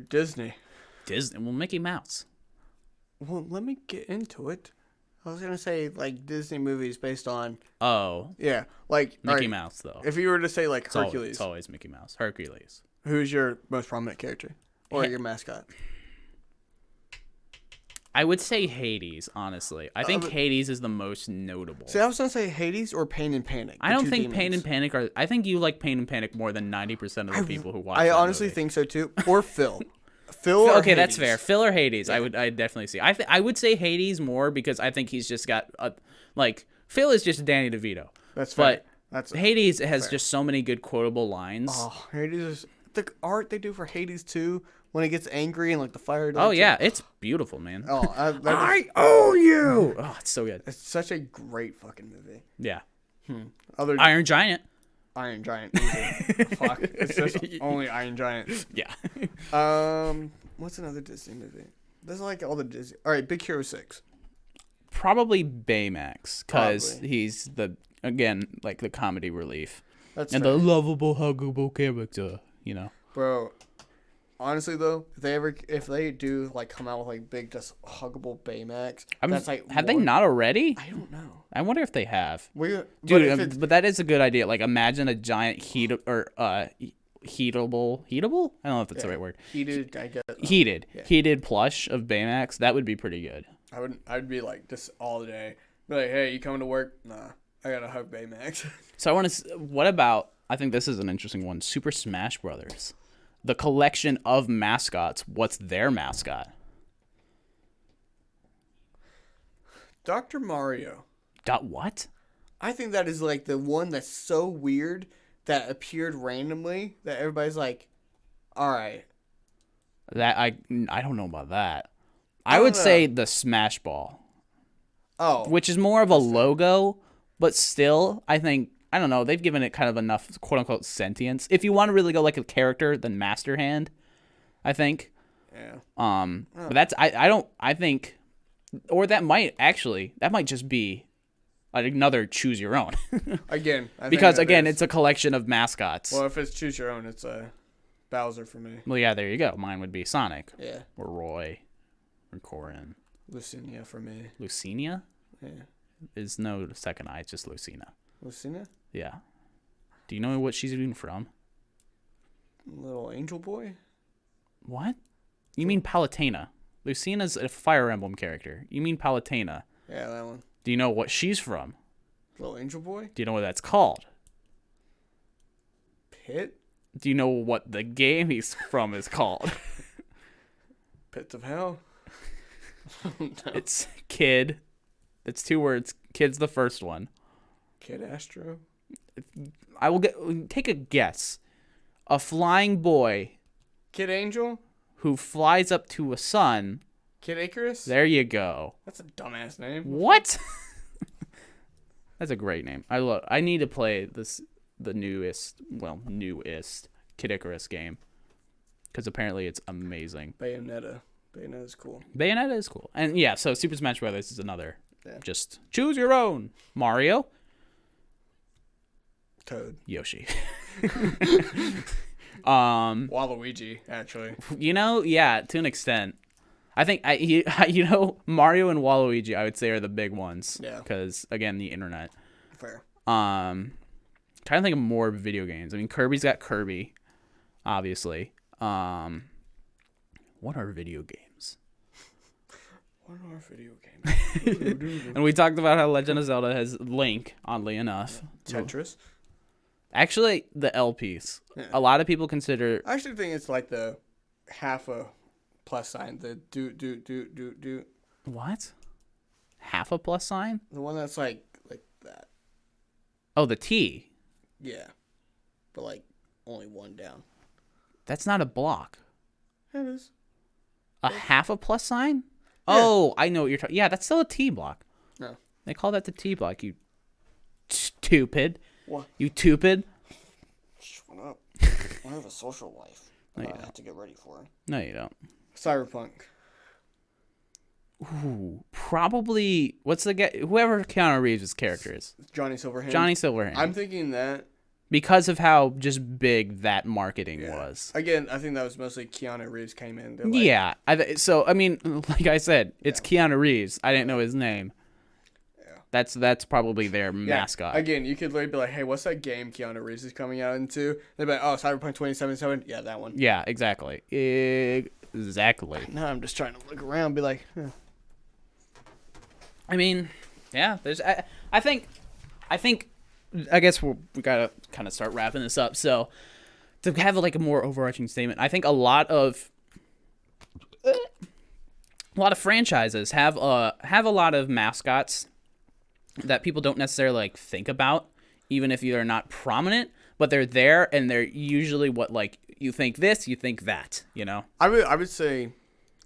Disney. Disney. Well, Mickey Mouse. Well, let me get into it. I was gonna say like Disney movies based on. Oh. Yeah, like Mickey Mouse though. If you were to say like Hercules, it's always Mickey Mouse. Hercules. Who's your most prominent character or your mascot? I would say Hades, honestly. I think Hades is the most notable. See, I was gonna say Hades or Pain and Panic. I don't think Pain and Panic are. I think you like Pain and Panic more than 90% of the people who watch. I honestly think so too. Or Phil. Phil or okay, Hades. That's fair. Phil or Hades, yeah. I definitely see. I would say Hades more because I think he's just got Phil is just Danny DeVito. That's fair. But Hades has just so many good quotable lines. Oh, Hades is the art they do for Hades too. When it gets angry and like the fire. Oh yeah, it's beautiful, man. Oh, I own you. Oh, it's so good. It's such a great fucking movie. Yeah. Iron Giant. Iron Giant. Fuck. It's just only Iron Giant. Yeah. What's another Disney movie? There's like all the Disney. All right, Big Hero 6. Probably Baymax, because he's the comedy relief. That's and fair. The lovable, huggable character. Bro. Honestly though, if they do like come out with like big just huggable Baymax, that's like have they not already? I don't know. I wonder if they have. But that is a good idea. Like imagine a giant heatable. I don't know if that's the right word. Heated, I guess. Heated plush of Baymax. That would be pretty good. I'd be like just all day. Be like, hey, you coming to work? Nah, I gotta hug Baymax. So I want to. What about? I think this is an interesting one. Super Smash Brothers. The collection of mascots. What's their mascot? Dr. Mario. What? I think that is like the one that's so weird that appeared randomly that everybody's like, all right. That I don't know about that. I would say the Smash Ball. Oh. Which is more of a logo, but still, I think, I don't know, they've given it kind of enough quote-unquote sentience. If you want to really go like a character, then Master Hand, I think. Yeah. But that's, I think, or that might just be another choose your own. Again. Because, again, it's a collection of mascots. Well, if it's choose your own, it's Bowser for me. Well, yeah, there you go. Mine would be Sonic. Yeah. Or Roy. Or Corin. Lucinia for me. Lucinia? Yeah. There's no second I, it's just Lucina. Lucina? Yeah. Do you know what she's even from? Little Angel Boy? What? You mean Palutena. Lucina's a Fire Emblem character. You mean Palutena. Yeah, that one. Do you know what she's from? Little Angel Boy? Do you know what that's called? Pit? Do you know what the game he's from is called? Pits of Hell? No. It's Kid. It's 2 words. Kid's the first one. Kid Astro? I will take a guess. A flying boy. Kid Angel? Who flies up to a sun. Kid Icarus? There you go. That's a dumbass name. What? That's a great name. I need to play the newest Kid Icarus game. Because apparently it's amazing. Bayonetta is cool. Bayonetta is cool. And yeah, so Super Smash Brothers is another. Yeah. Just choose your own. Mario. Toad. Yoshi. Waluigi, actually. Yeah, to an extent. I think Mario and Waluigi I would say are the big ones. Yeah. Because again, the internet. Fair. Trying to think of more video games. I mean, Kirby's got Kirby, obviously. What are video games? One more video game. And we talked about how Legend of Zelda has Link, oddly enough. Tetris. Actually, the LPs. Yeah. A lot of people consider... I actually think it's like the half a plus sign. The do. What? Half a plus sign? The one that's like that. Oh, the T. Yeah. But like only one down. That's not a block. It is. A half a plus sign? Yeah. Oh, I know what you're talking... Yeah, that's still a T block. No. They call that the T block, you stupid. What? You stupid. Shut up. I have a social life. No, you I don't. have to get ready for it. No, you don't. Cyberpunk. Ooh, probably... What's the guy... Whoever Keanu Reeves' character is. Johnny Silverhand. Johnny Silverhand. I'm thinking that. Because of how just big that marketing was. Again, I think that was mostly Keanu Reeves came in. They're like, Yeah. So, I mean, like I said, it's Keanu Reeves. I didn't know his name. Yeah. That's probably their Yeah. mascot. Again, you could literally be like, hey, what's that game Keanu Reeves is coming out into? They'd be like, oh, Cyberpunk 2077? Yeah, that one. Yeah, exactly. Exactly. No, I'm just trying to look around and be like, huh. I mean, yeah, there's... I think... I guess we gotta kind of start wrapping this up. So, to have like a more overarching statement, I think a lot of franchises have a lot of mascots that people don't necessarily like think about, even if they're not prominent, but they're there and they're usually what like you think this, you think that, you know. I would say,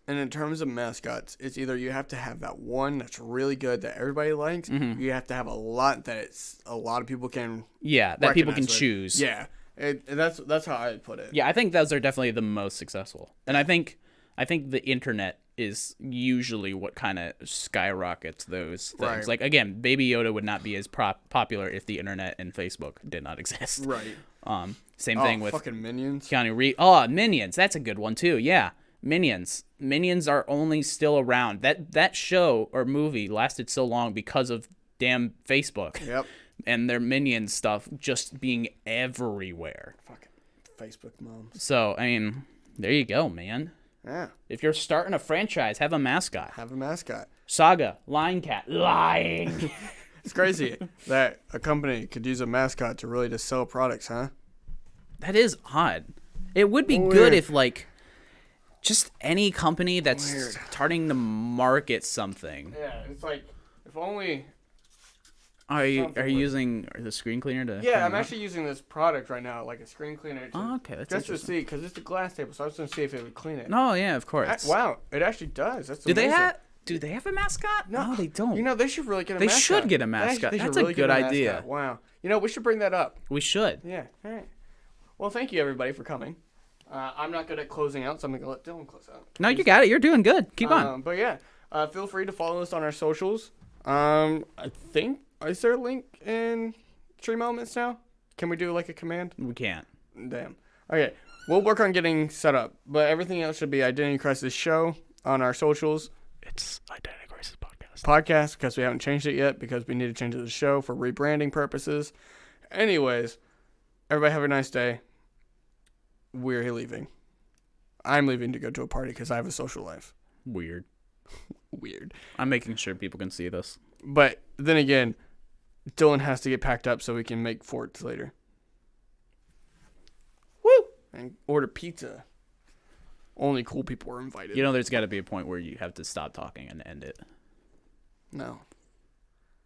and in terms of mascots, it's either you have to have that one that's really good that everybody likes, you have to have a lot that a lot of people can that people can recognize with. choose. Yeah, that's how I would put it. Yeah, I think those are definitely the most successful, and I think the internet is usually what kind of skyrockets those things. Right. Like again, Baby Yoda would not be as popular if the internet and Facebook did not exist. Right. Same thing with fucking Minions. Keanu Reeves. Oh, Minions. That's a good one too. Yeah, Minions. Minions are only still around. That show or movie lasted so long because of damn Facebook. Yep. And their Minions stuff just being everywhere. Fucking Facebook moms. So I mean, there you go, man. Yeah. If you're starting a franchise, have a mascot. Have a mascot. Saga, Lion Cat, lying. It's crazy that a company could use a mascot to really just sell products, huh? That is odd. It would be Weird. good if like just any company that's Weird. starting to market something. Yeah, it's like if only. Are you Something using the screen cleaner to? Yeah, I'm actually using this product right now, like a screen cleaner. Oh, okay, that's just to interesting. see, because it's a glass table, so I was going to see if it would clean it. Oh yeah, of course. Wow, it actually does. That's Do amazing. Do they have a mascot? No, they don't. You know, they should really get a They mascot. should get a mascot. They should That's a really good get a idea. mascot. Wow. You know, we should bring that up. We should. Yeah. All right. Well, thank you, everybody, for coming. I'm not good at closing out, so I'm going to let Dylan close out. No, you got it. You're doing good. Keep on. But yeah, feel free to follow us on our socials. I think, is there a link in Stream Elements now? Can we do like a command? We can't. Damn. Okay. We'll work on getting set up, but everything else should be Identity Crisis Show on our socials. It's Identity Crisis Podcast, because we haven't changed it yet, because we need to change it to the show for rebranding purposes. Anyways, everybody have a nice day. We're leaving. I'm leaving to go to a party because I have a social life. Weird. Weird. I'm making sure people can see this. But then again, Dylan has to get packed up so we can make forts later. Woo! And order pizza. Only cool people are invited. You know, there's got to be a point where you have to stop talking and end it. No.